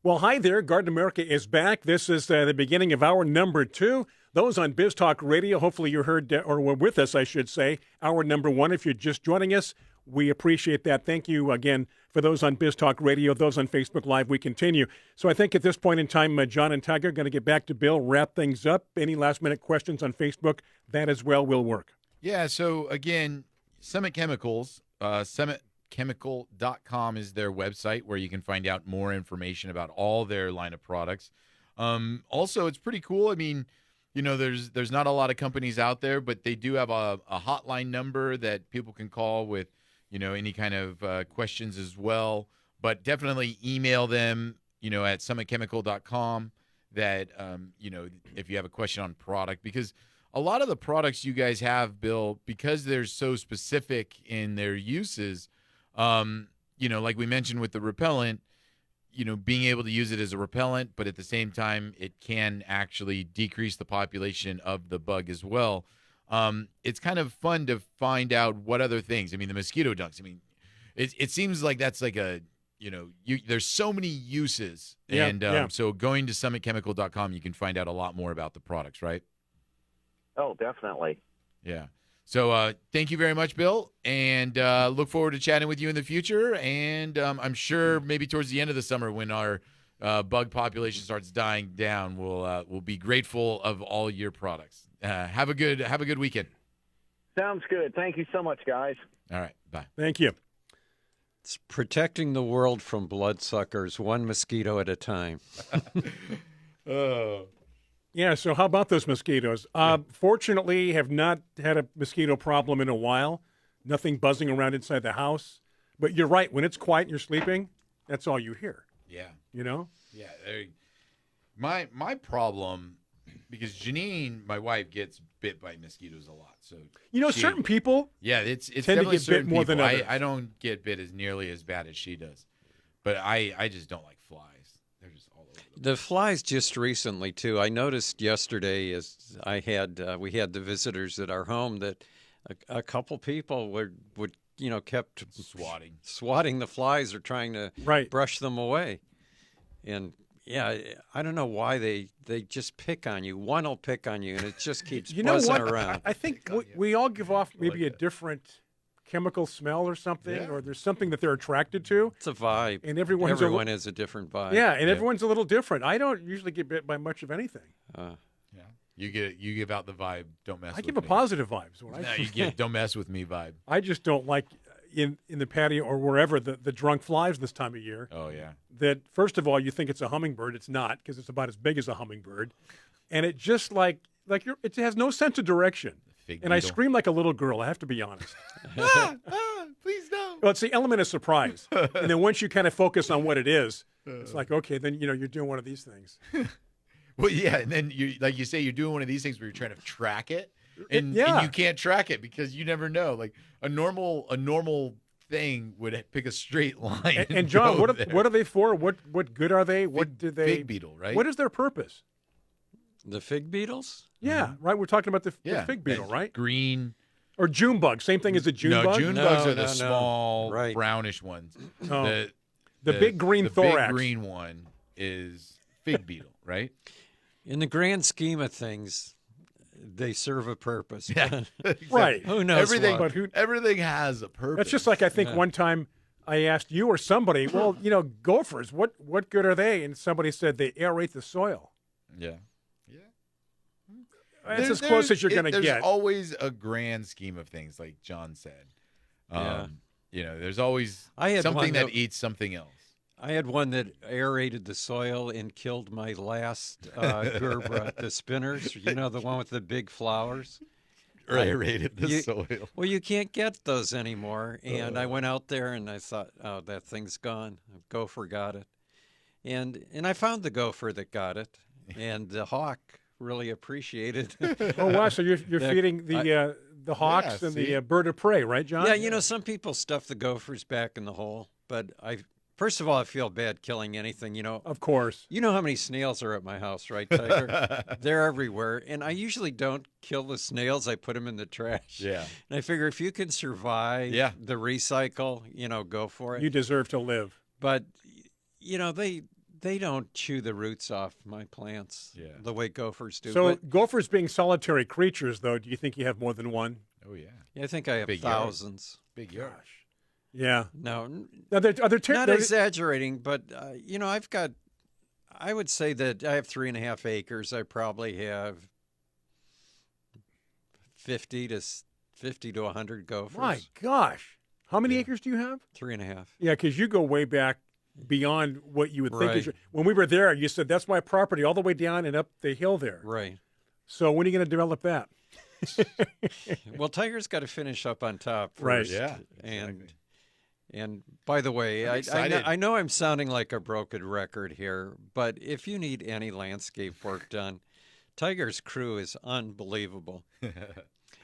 B: Well, hi there. Garden America is back. This is the beginning of hour number 2. Those on Biz Talk Radio, hopefully you heard, or were with us, I should say, hour number 1. If you're just joining us, we appreciate that. Thank you again for those on Biz Talk Radio, those on Facebook Live. We continue. So I think at this point in time, John and Tiger are going to get back to Bill, wrap things up. Any last-minute questions on Facebook, that as well will work.
C: Yeah, so again, Summit Chemicals, summitchemical.com is their website where you can find out more information about all their line of products. Also, it's pretty cool. I mean, you know, there's not a lot of companies out there, but they do have a hotline number that people can call with, you know, any kind of questions as well. But definitely email them, you know, at summitchemical.com that, you know, if you have a question on product, because a lot of the products you guys have, Bill, because they're so specific in their uses, you know, like we mentioned with the repellent, you know, being able to use it as a repellent, but at the same time, it can actually decrease the population of the bug as well. It's kind of fun to find out what other things. I mean, the Mosquito Dunks. I mean, it seems like that's like a, you know, there's so many uses. So going to summitchemical.com, you can find out a lot more about the products, right?
D: Oh, definitely.
C: Yeah. So thank you very much, Bill, and look forward to chatting with you in the future. And I'm sure maybe towards the end of the summer when our bug population starts dying down, we'll be grateful of all your products. Have a good weekend.
D: Sounds good. Thank you so much, guys.
C: All right. Bye.
B: Thank you.
A: It's protecting the world from bloodsuckers, one mosquito at a time.
C: Oh.
B: Yeah, so how about those mosquitoes? Fortunately, have not had a mosquito problem in a while. Nothing buzzing around inside the house. But you're right. When it's quiet and you're sleeping, that's all you hear.
C: Yeah.
B: You know?
C: Yeah. My problem, because Janine, my wife, gets bit by mosquitoes a lot. So
B: You know, certain people
C: yeah, it's
B: tend to
C: definitely
B: get bit
C: certain
B: more than
C: people.
B: others.
C: I don't get bit as nearly as bad as she does, but I just don't like flies. They're just all over the place.
A: The flies just recently too. I noticed yesterday as we had the visitors at our home that a couple people would kept swatting the flies or trying to brush them away. And yeah, I don't know why they just pick on you. One will pick on you, and it just keeps buzzing around.
B: I think we all give off maybe a different chemical smell or something, or there's something that they're attracted to.
A: It's a vibe.
B: And
A: everyone has a different vibe.
B: Yeah, and everyone's a little different. I don't usually get bit by much of anything.
C: Yeah, you give out the vibe. Don't mess.
B: I
C: with
B: give
C: me.
B: a positive vibe. So
C: You give don't mess with me vibe.
B: I just don't like in the patio or wherever the drunk flies this time of year.
C: Oh yeah.
B: That first of all you think it's a hummingbird. It's not, because it's about as big as a hummingbird, and it just it has no sense of direction. And I scream like a little girl. I have to be honest.
C: Please don't.
B: Well, it's the element of surprise, and then once you kind of focus on what it is, it's like, okay, then you're doing one of these things.
C: Well, yeah, and then you say you're doing one of these things where you're trying to track it, and you can't track it because you never know. Like a normal thing would pick a straight line.
B: And John, what are they for? What good are they? What do they?
C: Fig beetle, right?
B: What is their purpose?
A: The fig beetles?
B: Yeah, right. We're talking about the fig beetle, right?
C: Green.
B: Or June bug. Same thing as a June bug?
C: June bugs are the small,
A: Right.
C: brownish ones.
B: Oh. The big green thorax.
C: The big green one is fig beetle, right?
A: In the grand scheme of things, they serve a purpose.
C: Yeah.
B: Right.
A: Who knows
C: Everything,
A: what?
B: But
C: everything has a purpose.
B: That's just like I think one time I asked you or somebody, well, gophers, what good are they? And somebody said they aerate the soil.
C: Yeah.
B: That's as close as you're going to get.
C: There's always a grand scheme of things, like John said. There's always something that eats something else.
A: I had one that aerated the soil and killed my last gerbera, the spinners. The one with the big flowers.
C: Aerated the soil.
A: Well, you can't get those anymore. And I went out there and I thought, oh, that thing's gone. A gopher got it. And I found the gopher that got it. And the hawk really appreciated it.
B: Oh, wow. So you're feeding the hawks and the bird of prey, right, John?
A: Yeah, some people stuff the gophers back in the hole. But first of all, I feel bad killing anything,
B: Of course.
A: You know how many snails are at my house, right, Tiger? They're everywhere. And I usually don't kill the snails. I put them in the trash.
C: Yeah.
A: And I figure if you can survive the recycle, go for it.
B: You deserve to live.
A: But, they don't chew the roots off my plants the way gophers do.
B: So gophers being solitary creatures, though, do you think you have more than one?
C: Oh, yeah.
A: I think I have thousands.
C: Big yard.
B: Yeah.
A: No,
B: are there
A: not exaggerating, but, I would say that I have 3.5 acres. I probably have 50 to 100 gophers.
B: My gosh. How many acres do you have?
A: 3.5.
B: Yeah, because you go way back beyond what you would think.
A: Right.
B: When we were there, you said, that's my property all the way down and up the hill there.
A: Right.
B: So when are you going to develop that?
A: Well, Tiger's got to finish up on top first.
B: Right.
C: Yeah.
A: And by the way, I know I'm sounding like a broken record here, but if you need any landscape work done, Tiger's crew is unbelievable.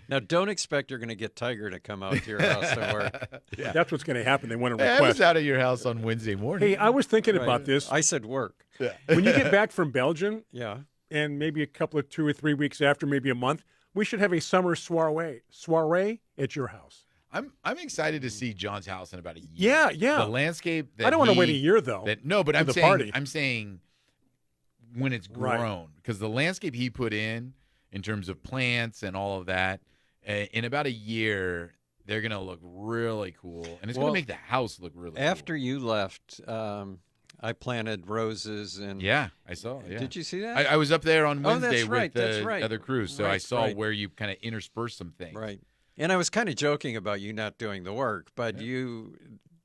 A: Now, don't expect you're going to get Tiger to come out to your house and work.
B: Yeah. That's what's going to happen. They want to
C: I
B: request.
C: was out at your house on Wednesday morning.
B: Hey, I was thinking about this.
A: I said work.
C: Yeah.
B: When you get back from Belgium,
A: Yeah.
B: and maybe a couple of 2 or 3 weeks after, maybe a month, we should have a summer soiree at your house.
C: I'm excited to see John's house in about a year.
B: Yeah, yeah.
C: The landscape.
B: I don't want to wait a year though.
C: But I'm saying when it's grown,
B: Right.
C: because the landscape he put in terms of plants and all of that, in about a year they're gonna look really cool, and it's gonna make the house look really.
A: After
C: cool.
A: you left, I planted roses and
C: Yeah, I saw. Yeah.
A: Did you see that?
C: I was up there on
A: Oh, that's
C: Wednesday
A: right,
C: with
A: that's
C: the
A: right.
C: other crews, so I
A: Right,
C: saw
A: right.
C: where you kind of interspersed some things.
A: Right. And I was kind of joking about you not doing the work, but the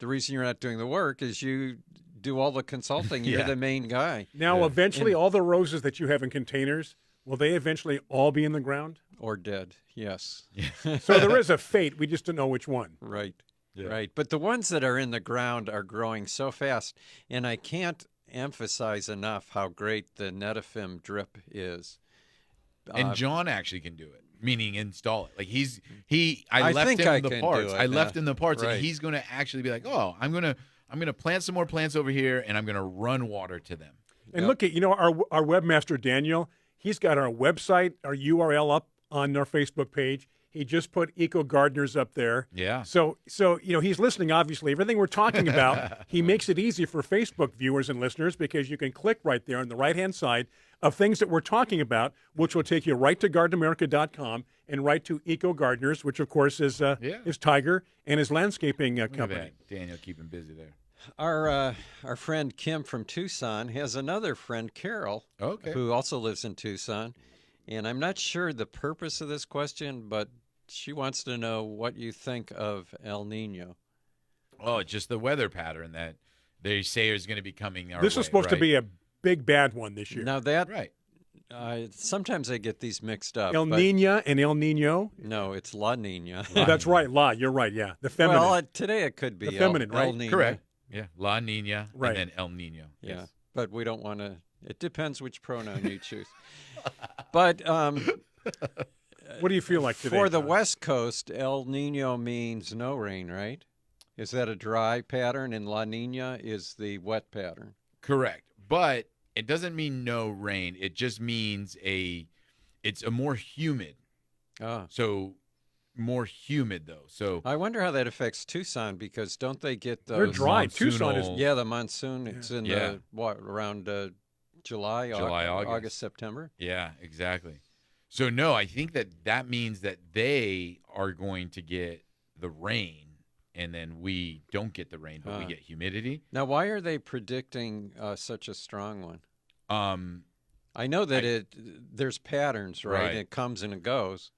A: reason you're not doing the work is you do all the consulting. You're
C: Yeah.
A: the main guy.
B: Now, eventually, all the roses that you have in containers, will they eventually all be in the ground?
A: Or dead, yes.
B: So there is a fate. We just don't know which one.
A: Right,
C: Yeah.
A: right. But the ones that are in the ground are growing so fast, and I can't emphasize enough how great the Netafim drip is.
C: And John actually can do it, meaning install it. Like I
A: I
C: left
A: think
C: him
A: I
C: the
A: can
C: parts.
A: do it,
C: I left
A: yeah.
C: him the parts,
A: Right.
C: and he's going to actually be like, "Oh, I'm gonna plant some more plants over here, and I'm gonna run water to them."
B: And look at, our webmaster, Daniel, he's got our website, our URL up on our Facebook page. He just put Eco Gardeners up there.
C: Yeah.
B: So he's listening, obviously. Everything we're talking about, he makes it easy for Facebook viewers and listeners because you can click right there on the right-hand side of things that we're talking about, which will take you right to gardenamerica.com and right to Eco Gardeners, which, of course, is Tiger and his landscaping
C: Look at
B: company.
C: that. Daniel keeping busy there.
A: Our friend Kim from Tucson has another friend, Carol,
C: Okay.
A: who also lives in Tucson. And I'm not sure the purpose of this question, but she wants to know what you think of El Nino.
C: Oh, just the weather pattern that they say is going to be coming our
B: This
C: way,
B: is supposed to
C: right?
B: be a big bad one this year.
A: Now that
C: Right.
A: sometimes I get these mixed up.
B: El
A: but
B: Nino and El Nino.
A: No, it's La Nina.
B: That's right, La. You're right, yeah. The feminine.
A: Well, today it could be
B: The feminine,
A: El
B: right?
A: Nino.
C: Correct. Yeah. La Nina
B: Right.
C: and then El Nino.
A: Yeah,
C: Yes.
A: but we don't want to. It depends which pronoun you choose. But
B: What do you feel like today?
A: for the
B: John?
A: West Coast, El Nino means no rain, right? Is that a dry pattern, and La Nina is the wet pattern?
C: Correct. But it doesn't mean no rain. It just means it's a more humid.
A: Ah.
C: So more humid though. So
A: I wonder how that affects Tucson, because don't they get those?
B: They're dry. Tucson is.
C: monsoonal-
A: Yeah, the monsoon. It's in
C: Yeah.
A: the around July,
C: August.
A: September.
C: yeah, exactly. So no, I think that means that they are going to get the rain and then we don't get the rain, but we get humidity.
A: Now, why are they predicting such a strong one?
C: Um,
A: I know that there's patterns, right?
C: Right.
A: It comes and it goes.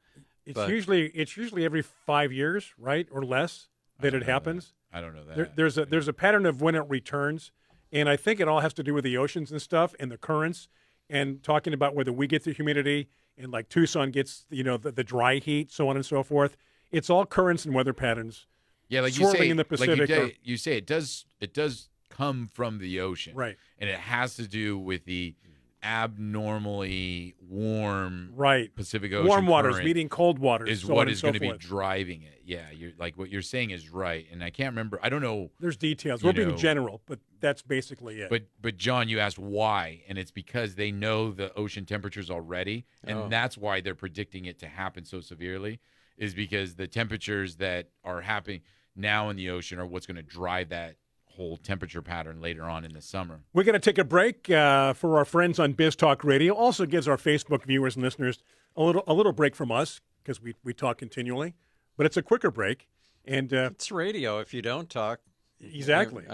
B: It's
A: But-
B: usually every 5 years, right, or less that it happens.
C: I don't know that.
B: There's a pattern of when it returns, and I think it all has to do with the oceans and stuff and the currents, and talking about whether we get the humidity and like Tucson gets the dry heat, so on and so forth. It's all currents and weather patterns.
C: Yeah, like you
B: swirling
C: say,
B: in the Pacific
C: you say it does come from the ocean,
B: Right.
C: And it has to do with the abnormally warm
B: Right.
C: Pacific Ocean
B: Warm waters
C: current
B: meeting cold waters
C: is
B: so
C: what
B: on
C: is
B: and
C: going
B: so
C: to be
B: forth.
C: driving it. Yeah, you're like what you're saying is right, and I can't remember. I don't know,
B: There's details.
C: you
B: We're being
C: know,
B: general, but that's basically it.
C: but John, you asked why, and it's because they know the ocean temperatures already, and that's why they're predicting it to happen so severely. Is because the temperatures that are happening now in the ocean are what's going to drive that whole temperature pattern later on in the summer.
B: We're going to take a break for our friends on Biz Talk Radio. Also gives our Facebook viewers and listeners a little break from us because we talk continually, but it's a quicker break. And
A: It's radio. If you don't talk,
B: exactly,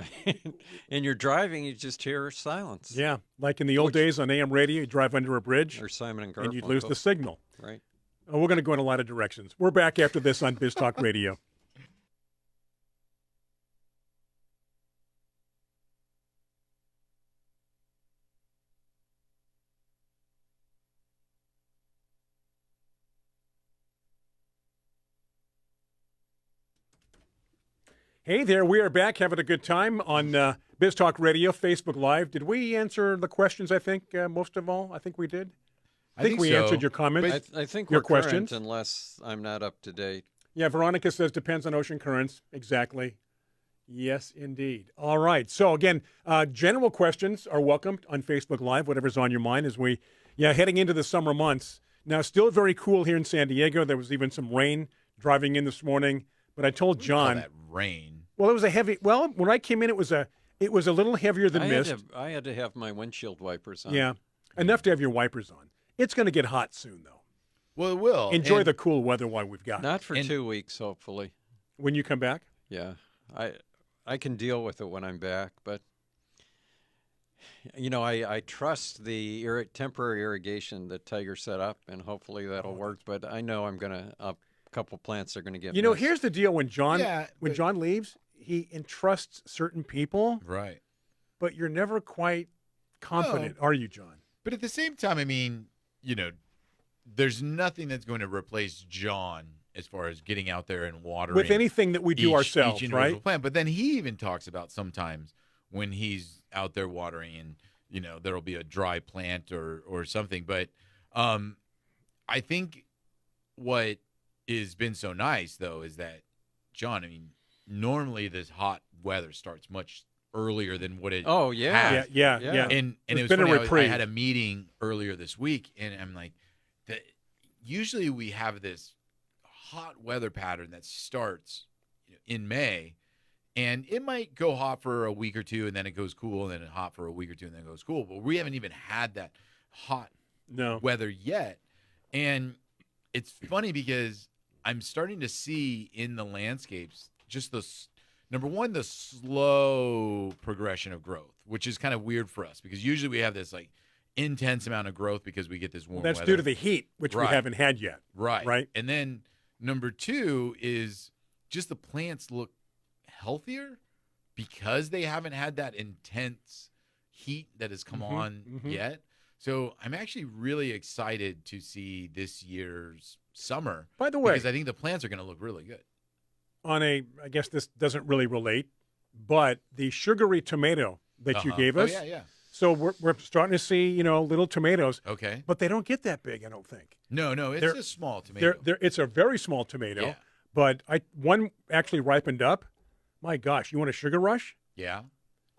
A: and you're driving, you just hear silence.
B: yeah, like in the old days on AM radio, you drive under a bridge
A: Or Simon and Garfunkel.
B: and you'd lose the signal.
A: Right.
B: We're going to go in a lot of directions. We're back after this on Biz Talk Radio. Hey there, we are back having a good time on Biz Talk Radio, Facebook Live. Did we answer the questions, I think, most of all? I think we did. I think we
C: so,
B: answered your comments.
A: I think
B: Your
A: we're current
B: questions?
A: unless I'm not up to date.
B: Yeah, Veronica says depends on ocean currents. Exactly. Yes, indeed. All right. So again, general questions are welcomed on Facebook Live, whatever's on your mind as we, heading into the summer months. Now, still very cool here in San Diego. There was even some rain driving in this morning. But I told
C: Call
B: John,
C: that rain.
B: well, it was a heavy, well, when I came in, it was a little heavier than mist.
A: I had to have my windshield wipers on.
B: Yeah, enough to have your wipers on. It's going to get hot soon, though.
C: Well, it will.
B: Enjoy
C: And
B: the cool weather while we've got it.
A: Not for 2 weeks, hopefully.
B: When you come back?
A: Yeah. I can deal with it when I'm back, but I trust the temporary irrigation that Tiger set up, and hopefully that'll work. But I know I'm gonna a couple plants are gonna get. missed.
B: Here's the deal: when John
C: but-
B: John leaves, he entrusts certain people,
C: Right.
B: but you're never quite confident, are you, John?
C: But at the same time, I mean, there's nothing that's going to replace John as far as getting out there and watering
B: With anything that we do ourselves,
C: each individual
B: right?
C: plant. But then he even talks about sometimes when he's out there watering and there'll be a dry plant or something. But I think what has been so nice though is that John, I mean, normally this hot weather starts much earlier than what it
A: Oh yeah.
C: has.
B: Yeah.
C: And
B: There's
C: it was
B: been a
C: funny, I
B: reprieve.
C: had a meeting earlier this week, and I'm like, usually we have this hot weather pattern that starts in May, and it might go hot for a week or two, and then it goes cool, and then it hot for a week or two, and then it goes cool. But we haven't even had that hot
B: No.
C: weather yet. And it's funny because I'm starting to see in the landscapes just number one, the slow progression of growth, which is kind of weird for us because usually we have this like intense amount of growth because we get this warm
B: That's
C: weather.
B: due to the heat, which we
C: Right.
B: haven't had yet.
C: Right.
B: Right.
C: And then number two is just the plants look healthier because they haven't had that intense heat that has come on yet. So I'm actually really excited to see this year's summer.
B: By the way,
C: because I think the plants are going to look really good.
B: I guess this doesn't really relate, but the sugary tomato that you gave us.
C: Oh, yeah.
B: So we're starting to see, little tomatoes,
C: Okay.
B: but they don't get that big, I don't think.
C: No, it's
B: They're-
C: a small tomato.
B: It's a very small tomato,
C: Yeah.
B: but one actually ripened up. My gosh, you want a sugar rush?
C: Yeah.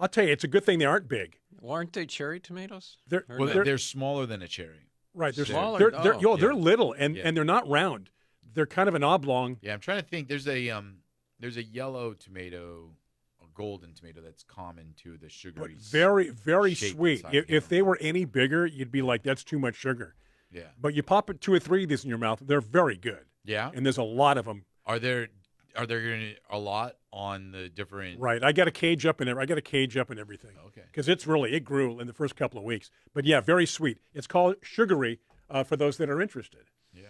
B: I'll tell you, it's a good thing they aren't big.
A: Well, aren't they cherry tomatoes?
B: They're
A: Or
C: Well,
A: no?
C: they're smaller than a cherry.
B: right. They're
A: Smaller?
B: They're,
A: Oh,
B: they're
C: yeah.
B: little and
C: Yeah.
B: they're not round. They're kind of an oblong.
C: Yeah, I'm trying to think. There's a yellow tomato, a golden tomato that's common to the
B: But
C: sugary.
B: very, very
C: shape
B: sweet.
C: inside,
B: If
C: yeah.
B: they were any bigger, you'd be like, that's too much sugar.
C: Yeah.
B: But you pop 2 or 3 of these in your mouth, they're very good.
C: Yeah.
B: And there's a lot of them.
C: Are there are there gonna a lot on the different?
B: Right. I got a cage up in there. I got a cage up and everything.
C: Okay.
B: Because it grew in the first couple of weeks. But yeah, very sweet. It's called sugary for those that are interested.
C: Yeah.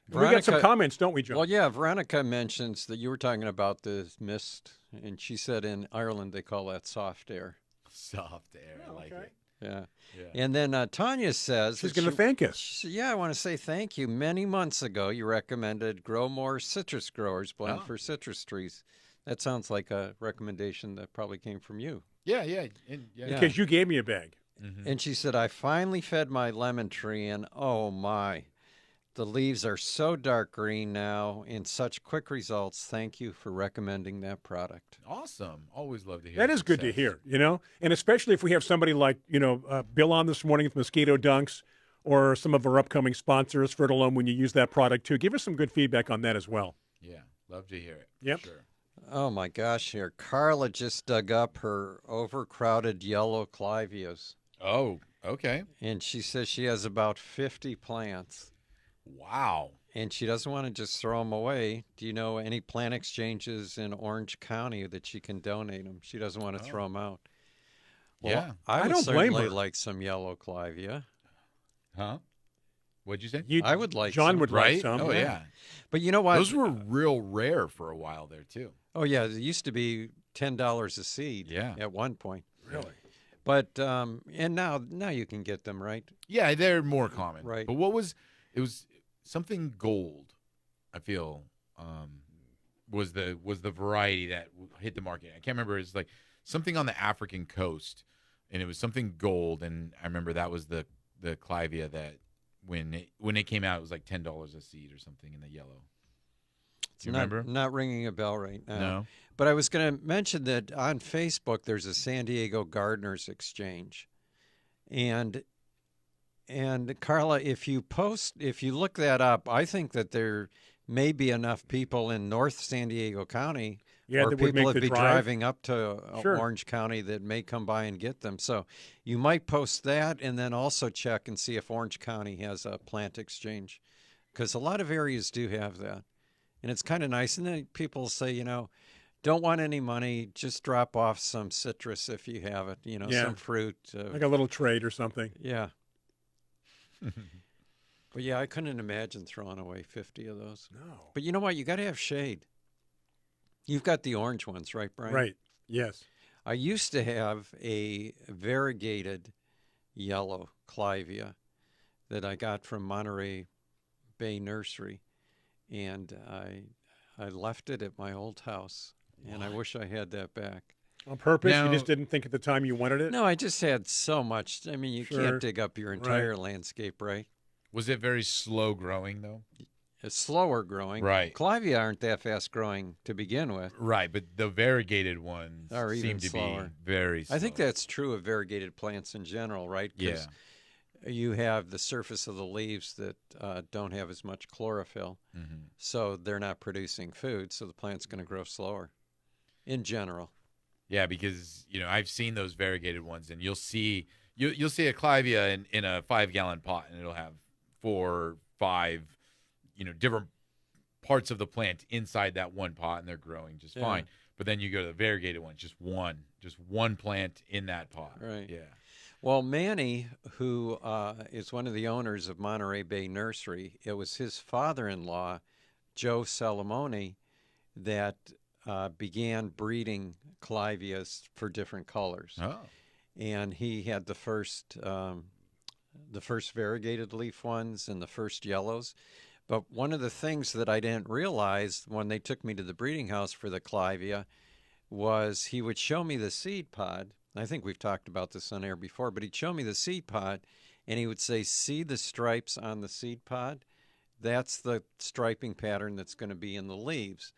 B: We got some
A: Veronica-
B: comments, don't we, John?
A: Well, yeah, Veronica mentions that you were talking about the mist, and she said in Ireland they call that soft air.
C: Soft air. I like
B: okay.
C: it.
A: Yeah.
C: Yeah.
A: And then Tanya says
B: She's
A: that
B: going to thank us.
A: she said, yeah, I want to say thank you. Many months ago, you recommended grow more citrus growers blend
C: Oh.
A: for citrus trees. That sounds like a recommendation that probably came from you.
C: Yeah. Yeah. And, yeah.
A: Yeah.
B: Because you gave me a bag.
C: Mhm.
A: And she said, I finally fed my lemon tree, and oh my, the leaves are so dark green now in such quick results. Thank you for recommending that product.
C: Awesome. Always love to hear.
B: That is good to
C: success.
B: hear, and especially if we have somebody like, Bill on this morning with Mosquito Dunks or some of our upcoming sponsors, Fertilome, when you use that product too. Give us some good feedback on that as well.
C: Yeah. Love to hear it.
B: Yep.
C: Sure.
A: Oh my gosh, here. Carla just dug up her overcrowded yellow clivias,
C: Oh. Okay.
A: and she says she has about 50 plants.
C: Wow.
A: And she doesn't want to just throw them away. Do you know any plant exchanges in Orange County that she can donate them? She doesn't want to throw them out. Well,
C: Yeah.
A: I would
B: don't blame
A: certainly
B: her.
A: like some yellow clivia.
C: Huh? What'd you say?
A: I would like
B: John
A: some.
B: would
C: Right?
B: like some.
C: Oh yeah.
A: But you know what?
C: Those were real rare for a while there too.
A: Oh, yeah. It used to be $10 a seed
C: Yeah.
A: at one point.
B: Really?
A: But, and now you can get them, right?
C: Yeah, they're more common.
A: Right.
C: But it was something gold, I feel, was the variety that hit the market. I can't remember. It's like something on the African coast, and it was something gold. And I remember that was the clivia that when it came out, it was like $10 a seed or something in the yellow. Do you remember?
A: Not ringing a bell right now.
C: No.
A: But I was going to mention that on Facebook, there's a San Diego Gardeners Exchange. And Carla, if you look that up, I think that there may be enough people in North San Diego County
B: Yeah,
A: or
B: that would
A: people
B: make
A: would
B: the
A: be
B: drive.
A: driving up to
B: Sure.
A: Orange County that may come by and get them. So you might post that and then also check and see if Orange County has a plant exchange, because a lot of areas do have that. And it's kind of nice. And then people say, don't want any money, just drop off some citrus if you have it,
B: Yeah.
A: some fruit.
B: Like a little trade or something.
A: Yeah. But yeah, I couldn't imagine throwing away 50 of those.
B: No.
A: But you know what? You got to have shade. You've got the orange ones, right, Brian?
B: Right. Yes.
A: I used to have a variegated yellow clivia that I got from Monterey Bay Nursery, and I left it at my old house, and I wish I had that back.
B: On purpose?
C: Now-
B: You just didn't think at the time you wanted it?
A: No, I just had so much. I mean, you
B: Sure.
A: can't dig up your entire landscape, right?
C: Was it very slow growing though?
A: It's slower growing.
C: Right.
A: Clivia aren't that fast growing to begin with.
C: Right, but the variegated ones
A: Are even
C: seem to
A: slower.
C: be very slow.
A: I think that's true of variegated plants in general, right? 'Cause you have the surface of the leaves that don't have as much chlorophyll, so they're not producing food, so the plant's going to grow slower in general.
C: Yeah, because I've seen those variegated ones, and you'll see a clivia in a 5-gallon pot, and it'll have 4 or 5, different parts of the plant inside that one pot, and they're growing just
A: Yeah.
C: fine. But then you go to the variegated one, just one plant in that pot.
A: Right.
C: Yeah.
A: Well, Manny, who is one of the owners of Monterey Bay Nursery, it was his father-in-law, Joe Salamone, that began breeding clivias for different colors.
C: Oh.
A: And he had the first variegated leaf ones and the first yellows. But one of the things that I didn't realize when they took me to the breeding house for the clivia was he would show me the seed pod. I think we've talked about this on air before, but he'd show me the seed pod and he would say, see the stripes on the seed pod? That's the striping pattern that's going to be in the leaves.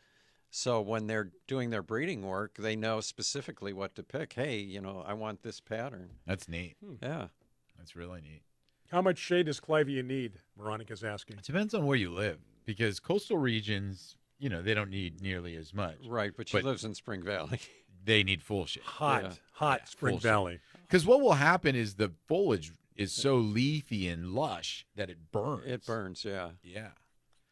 A: So when they're doing their breeding work, they know specifically what to pick. Hey, I want this pattern.
C: That's neat.
A: Yeah.
C: That's really neat.
B: How much shade does clivia need? Veronica's asking.
C: It depends on where you live, because coastal regions, they don't need nearly as much.
A: Right, but she
C: But-
A: lives in Spring Valley.
C: They need full shade.
B: Hot
C: Yeah,
B: Spring
C: full shade.
B: Valley.
C: Because what will happen is the foliage is so leafy and lush that it burns.
A: It burns, yeah.
C: Yeah.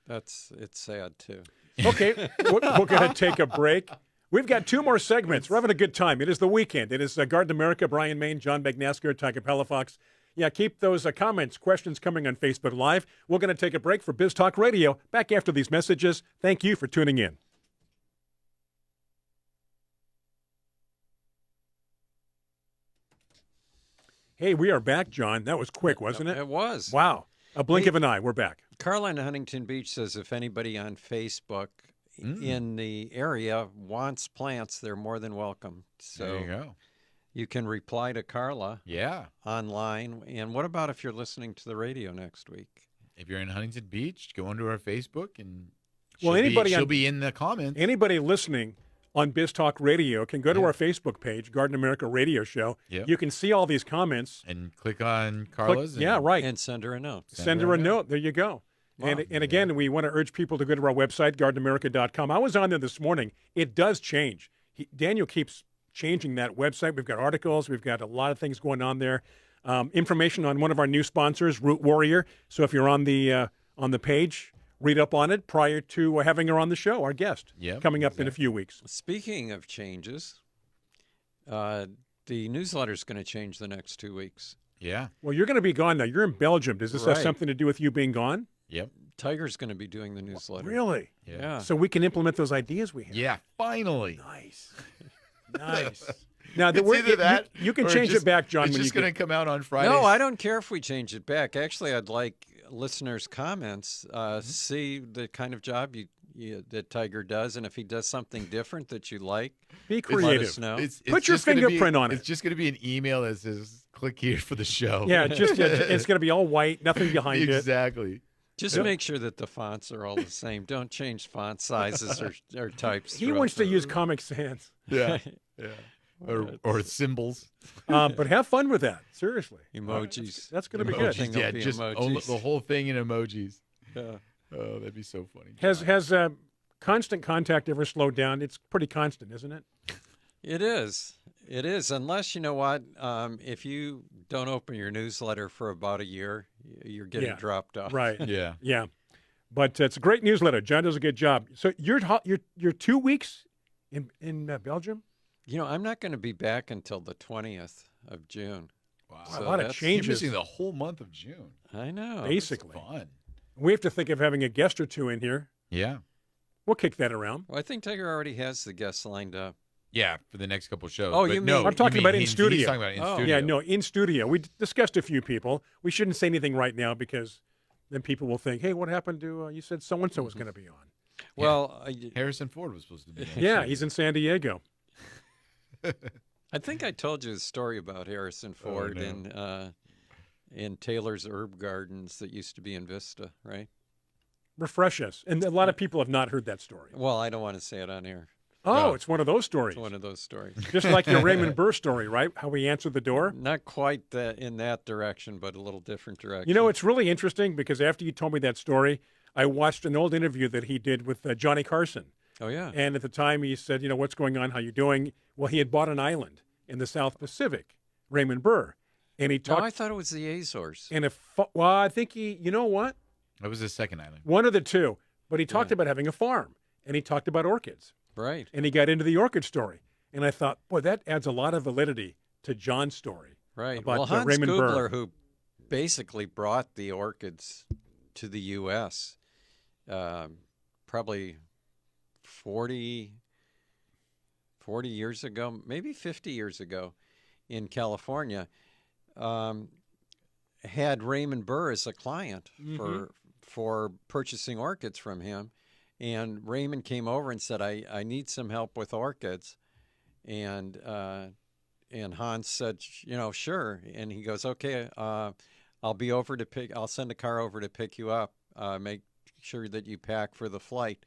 A: It's sad too.
B: Okay, we're going to take a break. We've got 2 more segments. We're having a good time. It is the weekend. It is Garden America, Brian Main, John Bagnasker, Tiger Palafox. Yeah, keep those comments, questions coming on Facebook Live. We're going to take a break for Biz Talk Radio. Back after these messages. Thank you for tuning in. Hey, we are back, John. That was quick, wasn't it?
A: It was.
B: Wow. A blink of an eye. We're back.
A: Carla in Huntington Beach says if anybody on Facebook in the area wants plants, they're more than welcome. So
C: There you go.
A: you can reply to Carla
C: Yeah.
A: online. And what about if you're listening to the radio next week?
C: If you're in Huntington Beach, go onto our Facebook and
B: Well,
C: she'll be in the comments.
B: Anybody listening on Biz Talk Radio can go to our Facebook page, Garden America Radio Show.
C: Yep.
B: You can see all these comments.
C: And click on Carla's.
B: Yeah, right.
A: And send her a note.
B: Send her a note. There you go.
A: Wow.
B: And again, we want to urge people to go to our website, gardenamerica.com. I was on there this morning. It does change. Daniel keeps changing that website. We've got articles. We've got a lot of things going on there. Information on one of our new sponsors, Root Warrior. So if you're on the page, read up on it prior to having her on the show, our guest, coming up in a few weeks.
A: Speaking of changes, the newsletter's going to change the next 2 weeks.
C: Yeah.
B: Well, you're going to be gone now. You're in Belgium. Does this have
A: Right.
B: something to do with you being gone?
C: Yep.
A: Tiger's going to be doing the newsletter.
B: Really?
A: Yeah.
B: So we can implement those ideas we have.
C: Yeah. Finally.
B: Nice. Nice. Now,
C: It's either that
B: you can
C: or
B: change
C: just-
B: it back, John.
C: It's
B: when
C: just
B: you
C: going to come out on Friday.
A: No, I don't care if we change it back. Actually, I'd like listeners' comments. See the kind of job that Tiger does, and if he does something different that you like,
B: be
A: let
B: creative.
A: us know.
B: Put your
C: just gonna
B: fingerprint on it.
C: It's just going to be an email that says, click here for the show.
B: Yeah, it's going to be all white, nothing behind it.
C: Exactly.
A: Just make sure that the fonts are all the same. Don't change font sizes or types.
B: He wants to use Comic Sans.
C: Yeah. Yeah. Or symbols.
B: But have fun with that. Seriously.
A: Emojis.
B: That's going to be good.
A: Emojis.
C: Yeah,
A: There'll be
C: just
A: emojis.
C: the whole thing in emojis.
A: Yeah.
C: Oh, that'd be so funny.
B: Has constant contact ever slowed down? It's pretty constant, isn't it?
A: It is. It is. Unless, you know what, if you don't open your newsletter for about a year, you're getting dropped off.
B: Right.
C: Yeah.
B: Yeah. But it's a great newsletter. John does a good job. So you're 2 weeks in Belgium?
A: You know, I'm not going to be back until the 20th of June.
C: Wow.
B: A lot of
C: You're
B: changes.
C: missing the whole month of June.
A: I know.
B: Basically.
C: Fun.
B: We have to think of having a guest or two in here.
C: Yeah.
B: We'll kick that around.
A: Well, I think Tiger already has the guests lined up.
C: Yeah, for the next couple shows.
A: Oh,
C: But
A: you
C: no,
A: mean-
B: I'm talking about in
C: he's
B: studio.
C: talking about in
A: Oh.
C: studio.
B: Yeah, no, in studio. We discussed a few people. We shouldn't say anything right now because then people will think, hey, what happened to, you said so-and-so was going to be on.
A: Well,
C: Harrison Ford was supposed to be.
B: Yeah, he's in San Diego.
A: I think I told you the story about Harrison Ford in Taylor's Herb Gardens that used to be in Vista, right?
B: Refresh us. And a lot of people have not heard that story.
A: Well, I don't want to say it on here.
B: Oh,
C: No.
B: it's one of those stories.
A: It's one of those stories.
B: Just like your Raymond Burr story, right? How he answered the door.
A: Not quite in that direction, but a little different direction.
B: You know, it's really interesting because after you told me that story, I watched an old interview that he did with Johnny Carson.
A: Oh, yeah.
B: And at the time he said, what's going on? How you doing? Well, he had bought an island in the South Pacific, Raymond Burr. And he
A: No,
B: talked.
A: I thought it was the Azores.
B: And well, I think you know what?
C: That was his second island.
B: One of the two. But he talked about having a farm, and he talked about orchids,
A: Right.
B: and he got into the orchid story. And I thought, boy, that adds a lot of validity to John's story.
A: Right.
B: About,
A: Well, Hans
B: Raymond Burr.
A: Kubler, who basically brought the orchids to the U.S., probably 40 years ago, maybe 50 years ago in California, had Raymond Burr as a client for purchasing orchids from him. And Raymond came over and said, I need some help with orchids. And Hans said, sure. And he goes, okay, I'll be over to I'll send a car over to pick you up. Make sure that you pack for the flight.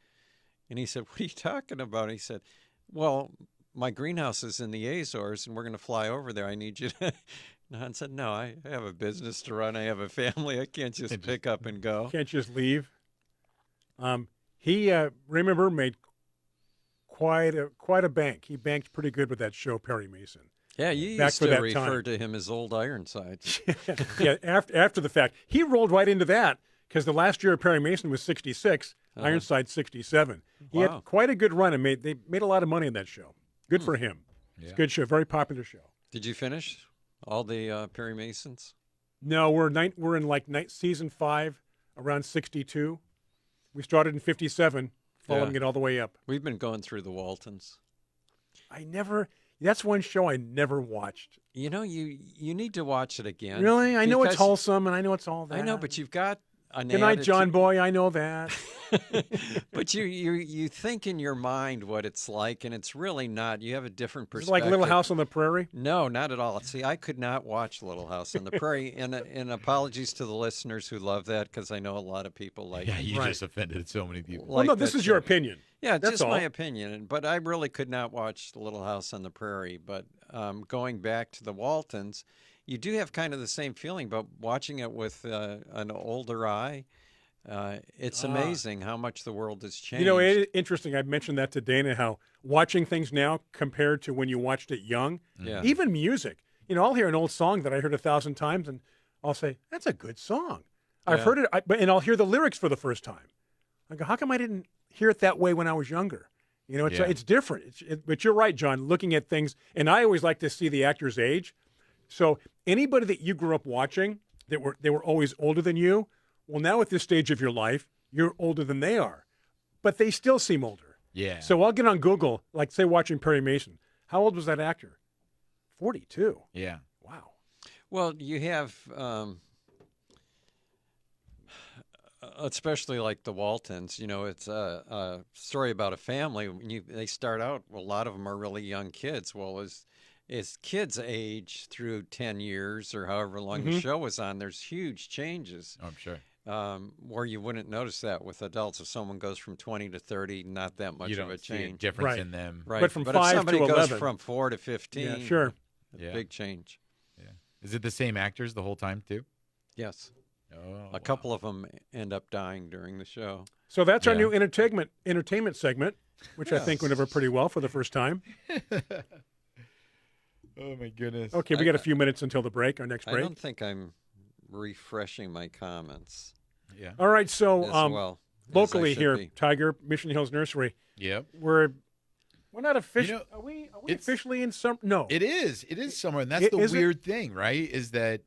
A: And he said, what are you talking about? He said, well, my greenhouse is in the Azores and we're going to fly over there. I need you to. And Hans said, no, I have a business to run. I have a family. I can't just pick up and go.
B: Can't just leave. Raymond Burr made quite a bank. He banked pretty good with that show, Perry Mason.
A: Yeah, you
B: Back
A: used
B: for
A: to
B: that
A: refer
B: time.
A: to him as Old Ironsides.
B: Yeah, after the fact. He rolled right into that because the last year of Perry Mason was 66, Ironside 67. He
A: Wow.
B: had quite a good run, and they made a lot of money in that show. Good for him. It's a good show, very popular show.
A: Did you finish all the Perry Masons?
B: No, we're in like season 5, around 62. We started in 57, following
A: Yeah.
B: it all the way up.
A: We've been going through the Waltons.
B: That's one show I never watched.
A: You know, you need to watch it again.
B: Really? I know it's
A: because-
B: wholesome, and I know it's all that.
A: I know, but you've got an
B: Good night,
A: attitude-
B: John Boy. I know that.
A: But you think in your mind what it's like, and it's really not. You have a different
B: It's
A: perspective.
B: like Little House on the Prairie.
A: No, not at all. See, I could not watch Little House on the Prairie, and apologies to the listeners who love that, because I know a lot of people like.
C: Yeah, you
B: Right.
C: just offended so many people.
B: Well, no,
A: like
B: this
A: that
B: is your
A: show.
B: opinion.
A: Yeah,
B: That's
A: just
B: all.
A: my opinion. But I really could not watch The Little House on the Prairie. But going back to the Waltons, you do have kind of the same feeling, but watching it with an older eye, it's amazing how much the world has changed.
B: You know, it's interesting. I mentioned that to Dana, how watching things now compared to when you watched it young,
A: Yeah.
B: even music. You know, I'll hear an old song that I heard 1,000 times, and I'll say, that's a good song. I've
A: Yeah.
B: heard it, and I'll hear the lyrics for the first time. I go, how come I didn't hear it that way when I was younger? You know, it's different. But you're right, John, looking at things, and I always like to see the actor's age. So anybody that you grew up watching they were always older than you, well, now at this stage of your life, you're older than they are, but they still seem older.
C: Yeah.
B: So I'll get on Google, like say watching Perry Mason. How old was that actor? 42.
C: Yeah.
B: Wow.
A: Well, you have, especially like the Waltons, you know, it's a story about a family. They start out, well, a lot of them are really young kids. Well, as kids age through 10 years or however long the show was on, there's huge changes.
C: Oh, I'm sure.
A: Where you wouldn't notice that with adults. If someone goes from 20 to 30, not that much
C: You
A: of
C: don't
A: a
C: see a
A: change.
C: difference
B: Right.
C: in them.
A: Right.
B: But from
A: if
B: 5 to
A: somebody goes
B: 11.
A: from 4 to 15,
B: Yeah, sure.
A: a
C: Yeah.
A: big change.
C: Yeah. Is it the same actors the whole time too?
A: Yes.
C: Oh,
A: A couple of them end up dying during the show.
B: So that's our
C: Yeah.
B: new entertainment segment, which I think went over pretty well for the first time.
C: Oh my goodness.
B: Okay, we got a few minutes until the break, our next
A: I
B: break.
A: don't think I'm refreshing my comments
C: Yeah.
B: All right, so
A: as well. as I
B: locally
A: should
B: here,
A: be.
B: Tiger, Mission Hills Nursery,
C: Yep.
B: we're not official.
C: You know,
B: are we
C: it's-
B: officially in summer? No.
C: It is. It is summer, and that's the
B: Is it?
C: weird thing, right? Is that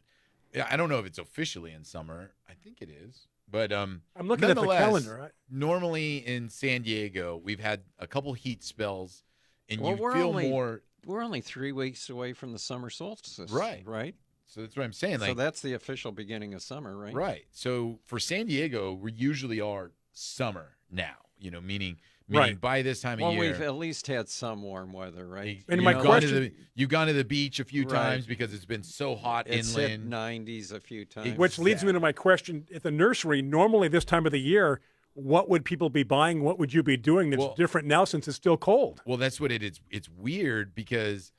C: I don't know if it's officially in summer. I think it is, but
B: I'm looking at the
C: nonetheless,
B: calendar.
C: Normally in San Diego, we've had a couple heat spells, and
A: Well,
C: you
A: we're
C: feel
A: only-
C: more.
A: We're only 3 weeks away from the summer solstice.
C: Right.
A: Right.
C: So that's what I'm saying.
A: So
C: Like,
A: that's the official beginning of summer, right?
C: right. So for San Diego, we usually are summer now. You know, meaning
B: Right.
C: by this time
A: Well,
C: of year.
A: we've at least had some warm weather, right?
B: And
C: you've
B: my
C: gone
B: question-
C: you've gone to the beach a few
A: Right.
C: times because it's been so hot
A: It's hit
C: inland.
A: 90s a few times.
B: Which leads me to my question. At the nursery, normally this time of the year, what would people be buying? What would you be doing that's
C: Well-
B: different now since it's still cold?
C: Well, that's what it is. It's weird because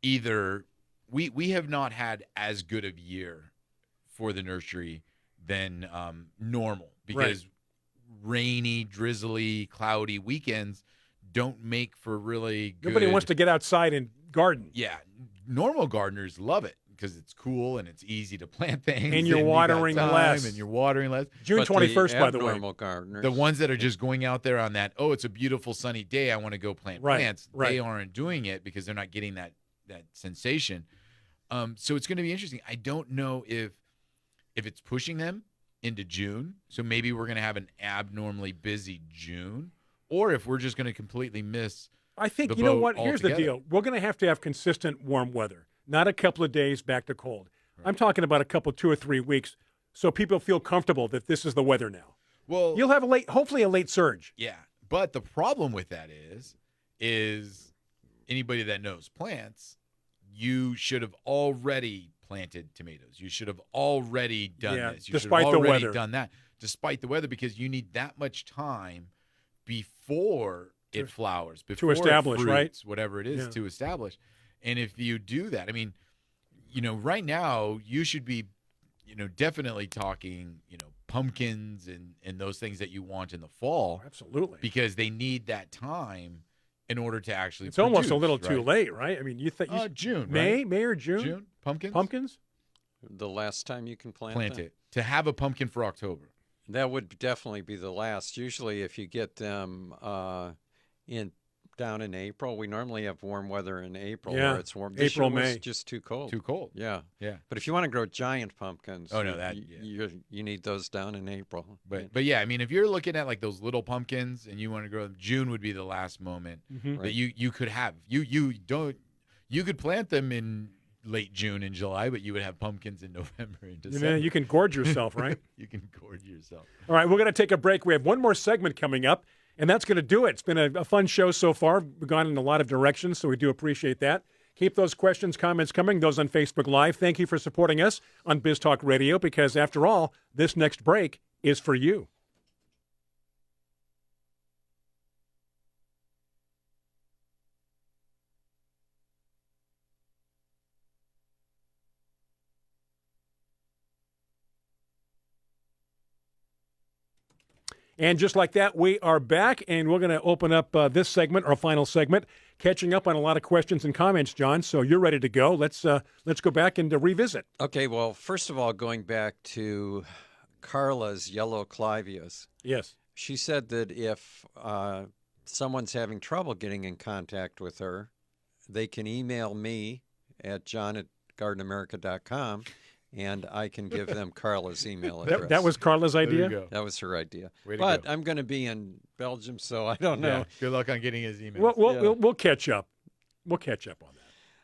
C: either we have not had as good of year for the nursery than normal because rainy, drizzly, cloudy weekends don't make for really good.
B: Nobody wants to get outside and garden.
C: Yeah, normal gardeners love it because it's cool and it's easy to plant things.
B: And you're
C: you got
B: watering
C: time
B: less.
C: And you're watering less.
B: June
A: But
B: 21st, by the way.
A: abnormal gardeners.
C: The ones that are just going out there on that, oh, it's a beautiful sunny day, I want to go plant
B: Right,
C: plants.
B: right.
C: They aren't doing it because they're not getting that sensation. So it's going to be interesting. I don't know if it's pushing them into June. So maybe we're going to have an abnormally busy June, or if we're just going to completely miss.
B: I think,
C: the
B: you know
C: boat
B: what? Here's the
C: altogether.
B: deal. We're going to have consistent warm weather, not a couple of days back to cold. I'm talking about a couple, 2 or 3 weeks, so people feel comfortable that this is the weather now.
C: Well,
B: You'll have hopefully a late surge.
C: yeah, but the problem with that is anybody that knows plants, you should have already planted tomatoes. You should have already done
B: Yeah,
C: this. You should
B: despite
C: have
B: the
C: already
B: weather.
C: done that, despite the weather, because you need that much time before it flowers, before
B: establish,
C: it
B: right?
C: fruits, whatever it is
B: Yeah.
C: to establish. And if you do that, I mean, you know, right now you should be, you know, definitely talking, you know, pumpkins and those things that you want in the fall
B: Absolutely.
C: because they need that time in order to actually
B: It's almost a
C: produce,
B: little too
C: right?
B: late, right? I mean, you think
C: June,
B: May,
C: right?
B: May or June?
C: June pumpkins
B: Pumpkins?
A: The last time you can plant
C: plant
A: them?
C: it. to have a pumpkin for October.
A: That would definitely be the last. Usually, if you get them down in April, we normally have warm weather in April
B: Yeah,
A: where it's warm. This
B: April,
A: year was
B: May.
A: just too cold.
C: Too cold.
A: Yeah.
C: Yeah.
A: But if you want to grow giant pumpkins,
C: Oh, no, that-
A: you need those down in April.
C: But yeah, I mean, if you're looking at like those little pumpkins and you want to grow them, June would be the last moment
B: Mhm.
C: that you could have. You could plant them in late June and July, but you would have pumpkins in November and December.
B: You can gorge yourself, right?
C: You can gorge yourself.
B: All right, we're going to take a break. We have one more segment coming up, and that's going to do it. It's been a fun show so far. We've gone in a lot of directions, so we do appreciate that. Keep those questions, comments coming, those on Facebook Live. Thank you for supporting us on Biz Talk Radio, because after all, this next break is for you. And just like that, we are back, and we're going to open up this segment, our final segment, catching up on a lot of questions and comments, John. So you're ready to go. Let's go back and revisit.
A: Okay, well, first of all, going back to Carla's yellow clivias,
B: Yes.
A: she said that if someone's having trouble getting in contact with her, they can email me at john@gardenamerica.com, and I can give them Carla's email address.
B: That was Carla's
C: There
B: idea?
C: you go.
A: That was her idea.
C: Way to
A: But
C: go.
A: I'm going to be in Belgium, so I don't know.
C: Yeah. Good luck on getting his email.
B: We'll catch up. We'll catch up on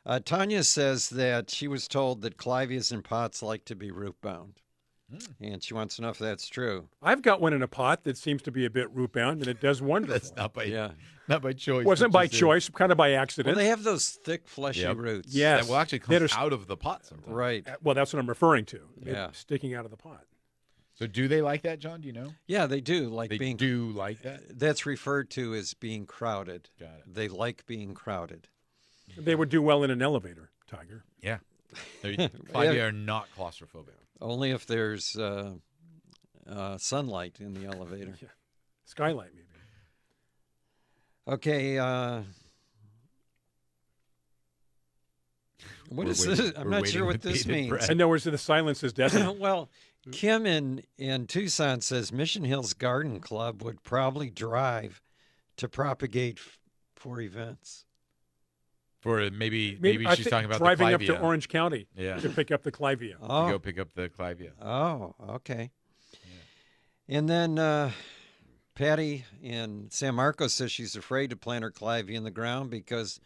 B: that.
A: Tanya says that she was told that clivias in pots like to be root bound, and she wants to know if that's true.
B: I've got one in a pot that seems to be a bit root bound, and it does wonderful.
C: That's not by
A: Yeah.
C: choice.
B: Wasn't
C: it
B: by
C: just is.
B: choice, kind of by
A: Well,
B: accident.
A: they have those thick, fleshy
C: Yep.
A: roots.
B: Yes.
C: That will actually
B: That
C: come
B: is-
C: out of the pot sometimes.
A: Right.
B: Well, that's what I'm referring to.
A: Yeah.
B: It's sticking out of the pot.
C: So do they like that, John? Do you know?
A: Yeah, they do like
C: They
A: being.
C: do like that?
A: That's referred to as being crowded.
C: Got it.
A: They like being crowded.
B: They would do well in an elevator, Tiger.
C: Yeah. Clivia are not claustrophobic.
A: Only if there's sunlight in the elevator.
B: Skylight, maybe.
A: Okay. What
C: We're
A: is
C: waiting-
A: this? I'm
C: we're
A: not
C: waiting
A: sure what
C: with
A: this
C: bated
A: means.
C: breath.
B: I know where the silence is deafening.
A: Well, Kim in Tucson says Mission Hills Garden Club would probably drive to propagate for events.
C: For maybe
B: I
C: she's
B: think
C: talking about
B: driving
C: the
B: up
C: clivia.
B: to Orange County
C: Yeah.
B: to pick up the clivia.
C: To
A: Oh,
C: go pick up the clivia.
A: oh, okay. And then Patty in San Marcos says she's afraid to plant her clivia in the ground because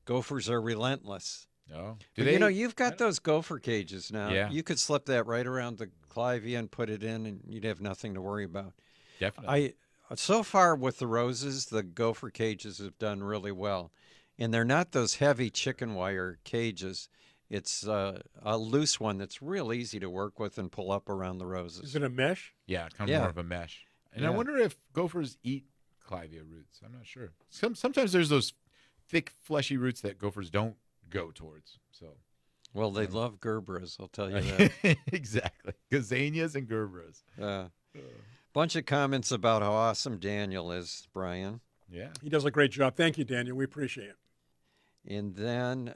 A: gophers are relentless.
C: No.
A: But, you know, you've got those gopher cages now.
C: Yeah.
A: You could slip that right around the clivia and put it in, and you'd have nothing to worry about.
C: Definitely.
A: So far with the roses, the gopher cages have done really well. And they're not those heavy chicken wire cages. It's a loose one that's real easy to work with and pull up around the roses.
B: Is it a mesh?
C: Yeah, it comes
A: Yeah.
C: more of a mesh. And I
A: Yeah.
C: wonder if gophers eat clivia roots. I'm not sure. Sometimes there's those thick, fleshy roots that gophers don't go towards. So
A: Well, they love Gerberas, I'll tell you that.
C: exactly. Gazanias and Gerberas.
A: Bunch of comments about how awesome Daniel is, Brian.
C: Yeah.
B: He does a great job. Thank you, Daniel. We appreciate it.
A: And then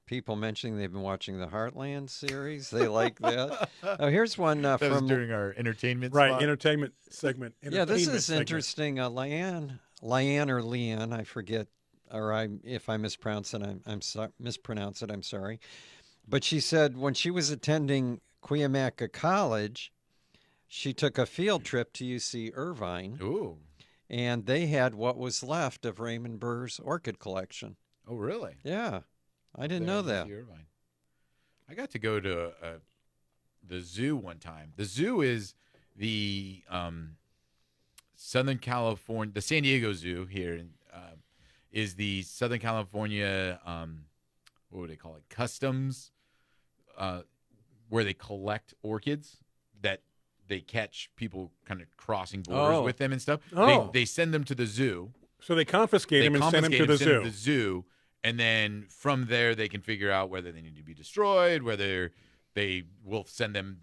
A: people mentioning they've been watching the Heartland series. They like that. Oh, here's one
C: That was
A: from
C: during our entertainment
B: Right,
C: spot.
B: entertainment segment.
A: Yeah, this
B: entertainment
A: is
B: segment.
A: interesting. Leanne or Leanne, I forget, or if I mispronounce it, mispronounce it. I'm sorry. But she said when she was attending Cuyamaca College, she took a field trip to UC Irvine,
C: Ooh.
A: and they had what was left of Raymond Burr's orchid collection.
C: Oh, really?
A: Yeah, I didn't know that.
C: UC Irvine. I got to go to the zoo one time. The zoo is the Southern California, the San Diego Zoo here is the Southern California, what would they call it? Customs, where they collect orchids that they catch people kind of crossing borders
A: Oh.
C: with them and stuff.
B: Oh.
C: They send them to the zoo.
B: So they confiscate him and send him to the
C: send them
B: zoo.
C: to the zoo, and then from there they can figure out whether they need to be destroyed, whether they will send them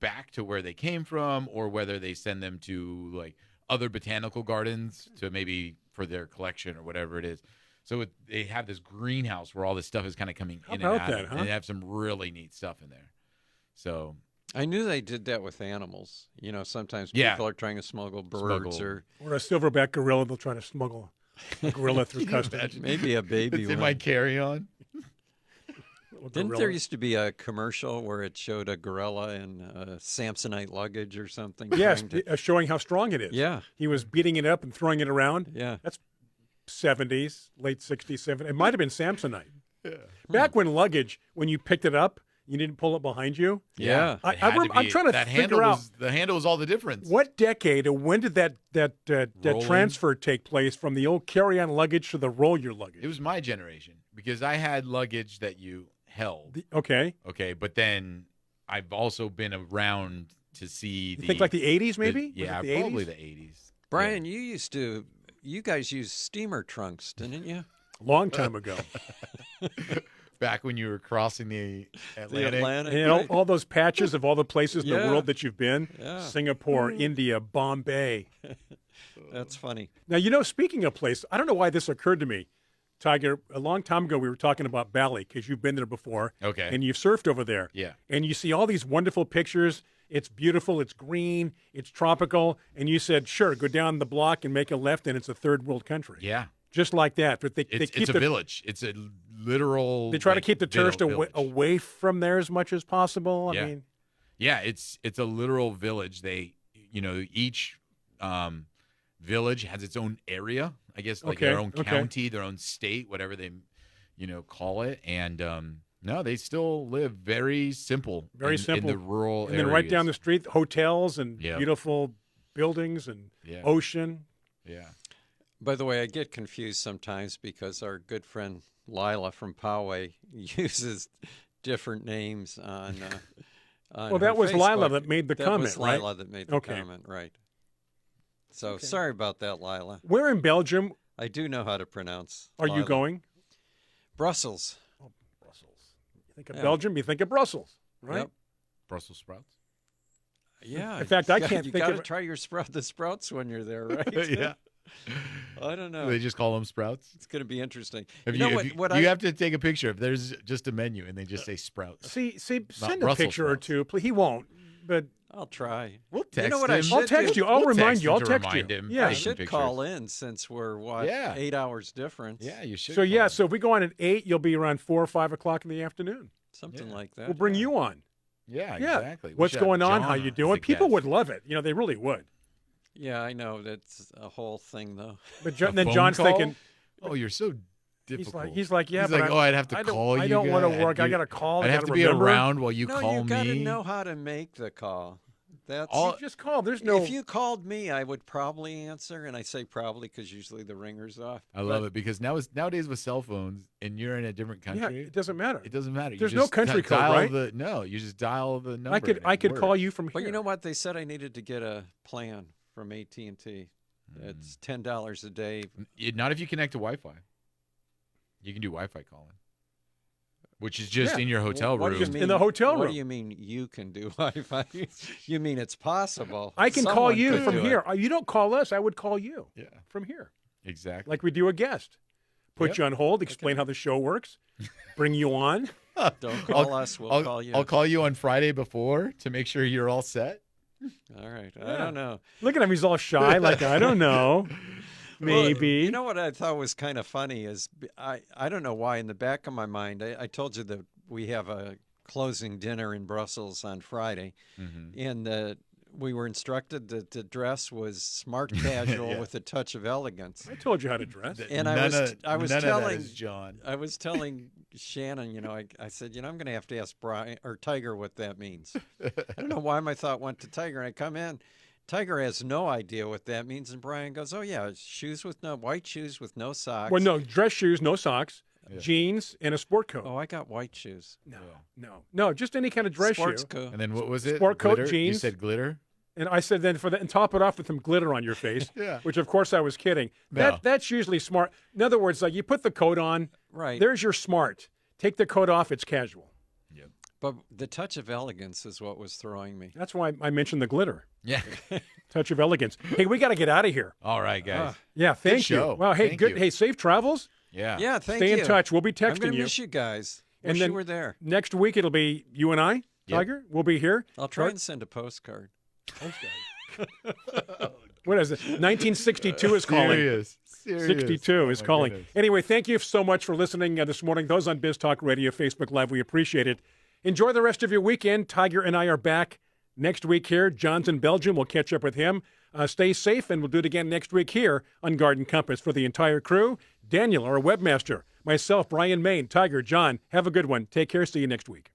C: back to where they came from, or whether they send them to like other botanical gardens to maybe for their collection or whatever it is. So they have this greenhouse where all this stuff is kind of coming
B: How
C: in
B: about
C: and out.
B: that,
C: of it,
B: huh?
C: And they have some really neat stuff in there. So
A: I knew they did that with animals. You know, sometimes
C: Yeah.
A: people are trying to smuggle birds
C: Smuggle.
B: Or a silverback gorilla, they'll try to smuggle a gorilla through
C: Can you
B: customs.
C: imagine?
A: maybe a baby
C: it's in
A: one.
C: my carry-on.
A: Didn't there used to be a commercial where it showed a gorilla in Samsonite luggage or something?
B: Yes,
A: trying to-
B: showing how strong it is.
A: Yeah,
B: He was beating it up and throwing it around.
A: yeah.
B: 70s, late 60s, 70s. It might have been Samsonite.
C: Yeah.
B: Back when luggage, when you picked it up, you didn't pull it behind you.
A: Yeah.
B: I'm trying to
C: that
B: figure
C: handle
B: out
C: the handle was all the difference.
B: what decade or when did that
C: Rolling?
B: transfer take place from the old carry-on luggage to the roll your luggage?
C: It was my generation because I had luggage that you held.
B: Okay.
C: Okay, but then I've also been around to see
B: You think like the 80s maybe?
C: the,
B: Was it
C: yeah,
B: the
C: probably
B: 80s?
C: the 80s.
A: Brian, you guys used steamer trunks, didn't you?
B: Long time ago.
C: Back when you were crossing the Atlantic.
A: The Atlantic.
B: And
A: right?
B: all those patches of all the places in the
A: Yeah.
B: world that you've been.
A: Yeah.
B: Singapore, India, Bombay.
A: That's funny.
B: Now, you know, speaking of place, I don't know why this occurred to me. Tiger, a long time ago, we were talking about Bali because you've been there before.
C: Okay.
B: And you've surfed over there.
C: Yeah.
B: And you see all these wonderful pictures. It's beautiful. It's green. It's tropical. And you said, sure, go down the block and make a left, and it's a third world country.
C: Yeah.
B: Just like that. But they
C: It's
B: keep
C: a village. It's a literal.
B: They try to
C: like,
B: keep the tourist
C: village.
B: away from there as much as possible.
C: Yeah.
B: I mean,
C: Yeah, it's a literal village. They, each village has its own area. I guess like their own
B: Okay.
C: county, their own state, whatever they, call it. And no, they still live very simple.
B: Very simple.
C: in the rural
B: and then right down the street, hotels and
C: Yeah.
B: beautiful buildings and
C: Yeah.
B: ocean.
C: Yeah.
A: By the way, I get confused sometimes because our good friend Lila from Poway uses different names on. On
B: Well, that
A: her
B: was Lila
A: Facebook.
B: that made the
A: that
B: comment,
A: was
B: right?
A: Lila that made the
B: Okay.
A: comment, right? So sorry about that, Lila.
B: Where in Belgium
A: I do know how to pronounce.
B: are you
A: Lila.
B: going?
A: Brussels.
B: Brussels. You think of
A: Yeah.
B: Belgium, you think of Brussels, right?
A: Yep.
C: Brussels sprouts.
A: Yeah.
B: In fact, I
A: you
B: can't
A: You
B: think
A: got
B: of
A: to
B: it.
A: try your the sprouts when you're there, right?
C: Yeah.
A: I don't know.
C: They just call them sprouts.
A: It's going to be interesting.
C: If
A: you know
C: you,
A: what?
C: if you,
A: what
C: you
A: I
C: have to take a picture. If there's just a menu and they just say sprouts,
B: See, send a
C: Brussels
B: picture or
C: sprouts.
B: two. Please. He won't, but
A: I'll try.
C: we'll text
A: You know what
C: him.
A: I should
B: I'll text
A: do?
B: you. I'll
C: We'll
B: remind
C: text
B: you.
C: him
B: I'll
C: to
B: text
C: remind
B: you.
C: him.
B: Yeah.
A: I
C: Take some
A: should
C: pictures.
A: call in since we're
C: Yeah.
A: 8 hours difference.
C: Yeah, you should.
B: So
C: call
B: yeah,
C: him.
B: so if we go on at 8, you'll be around 4 or 5 o'clock in the afternoon.
A: Something
C: Yeah.
A: like that.
B: We'll bring
A: yeah.
B: you on.
C: Yeah,
B: Yeah.
C: exactly. We
B: What's
C: should have
B: going on?
C: John
B: How you
C: as
B: doing?
C: a
B: People
C: guest.
B: would love it. They really would.
A: Yeah, I know. That's a whole thing, though.
B: But
C: A
B: then
C: phone
B: John's
C: call?
B: thinking,
C: "Oh, you're so difficult."
B: he's like, yeah,
C: He's
B: but
C: like, "Oh, I'd have to call you.
B: I don't want
C: guys.
B: to work. I
C: I'd
B: got to call. I
C: I'd have
B: got
C: to be
B: remember.
C: around while you
A: no,
C: call
A: you got to
C: me."
A: know how to make the call. That's
C: All-
B: You just call. There's no.
A: If you called me, I would probably answer, and I say probably because usually the ringer's off.
C: I love it because nowadays with cell phones and you're in a different
B: yeah,
C: country,
B: it doesn't matter.
C: it doesn't matter. You
B: There's no
C: just
B: country code,
C: dial
B: right?
C: No, you just dial the number.
B: I could call you from here.
A: But you know what? They said I needed to get a plan from AT&T. It's $10 a day.
C: Not if you connect to Wi-Fi. You can do Wi-Fi calling, which is just
B: Yeah.
C: in your hotel
A: What do
C: room.
A: you
B: Just
A: mean,
B: in the hotel
A: What
B: room.
A: do you mean you can do Wi-Fi? You mean it's possible?
B: I can call
A: Someone
B: you
A: could
B: from
A: do it.
B: here. You don't call us. I would call you
C: Yeah,
B: from here,
C: exactly.
B: like we do a guest. Put
C: Yep.
B: you on hold, explain how the show works, bring you on.
A: Don't call us. We'll call you.
C: I'll call you on Friday before to make sure you're all set.
A: All right.
B: Yeah.
A: I don't know.
B: Look at him. He's all shy, like, I don't know.
A: Well,
B: Maybe.
A: you know what I thought was kind of funny is I don't know why in the back of my mind I told you that we have a closing dinner in Brussels on Friday, and we were instructed that the dress was smart casual
C: Yeah.
A: with a touch of elegance.
B: I told you how to dress.
A: And
C: none
A: I was
C: none of that
A: telling
C: is John.
A: I was telling Shannon, I said, I'm going to have to ask Brian or Tiger what that means. I don't know why my thought went to Tiger. And I come in, Tiger has no idea what that means, and Brian goes, "Oh yeah, white shoes with no socks."
B: Well, no, dress shoes, no socks, jeans, and a sport coat.
A: Oh, I got white shoes.
B: No, just any kind of dress
A: Sports
B: shoe.
A: coat.
C: And then what was it?
B: Sport coat,
C: Glitter? You
B: jeans.
C: said glitter?
B: And I said then for that, and top it off with some glitter on your face.
C: Yeah.
B: Which of course I was kidding.
C: No.
B: That's usually smart. In other words, like you put the coat on,
A: Right.
B: there's your smart. Take the coat off, it's casual.
A: But the touch of elegance is what was throwing me.
B: That's why I mentioned the glitter.
C: Yeah.
B: Touch of elegance. Hey, we got to get out of here.
C: All right, guys.
B: Yeah, thank you.
C: show.
B: Wow, hey,
C: Thank
B: good.
C: you.
B: Hey, safe travels.
C: Yeah.
A: Yeah, thank
B: Stay
A: you.
B: in touch. We'll be
A: I'm
B: texting
A: going to
B: you.
A: miss you guys.
B: And
A: Wish
B: then
A: you were there.
B: Next week it'll be you and I,
C: Yep.
B: Tiger. We'll be here.
A: I'll try and send a postcard.
B: What is it? 1962 is calling.
C: Serious.
B: 62 is
C: Oh, my
B: calling.
C: goodness.
B: Anyway, thank you so much for listening this morning. Those on Biz Talk Radio, Facebook Live, we appreciate it. Enjoy the rest of your weekend. Tiger and I are back next week here. John's in Belgium. We'll catch up with him. Stay safe, and we'll do it again next week here on Garden Compass. For the entire crew, Daniel, our webmaster, myself, Brian Main, Tiger, John, have a good one. Take care. See you next week.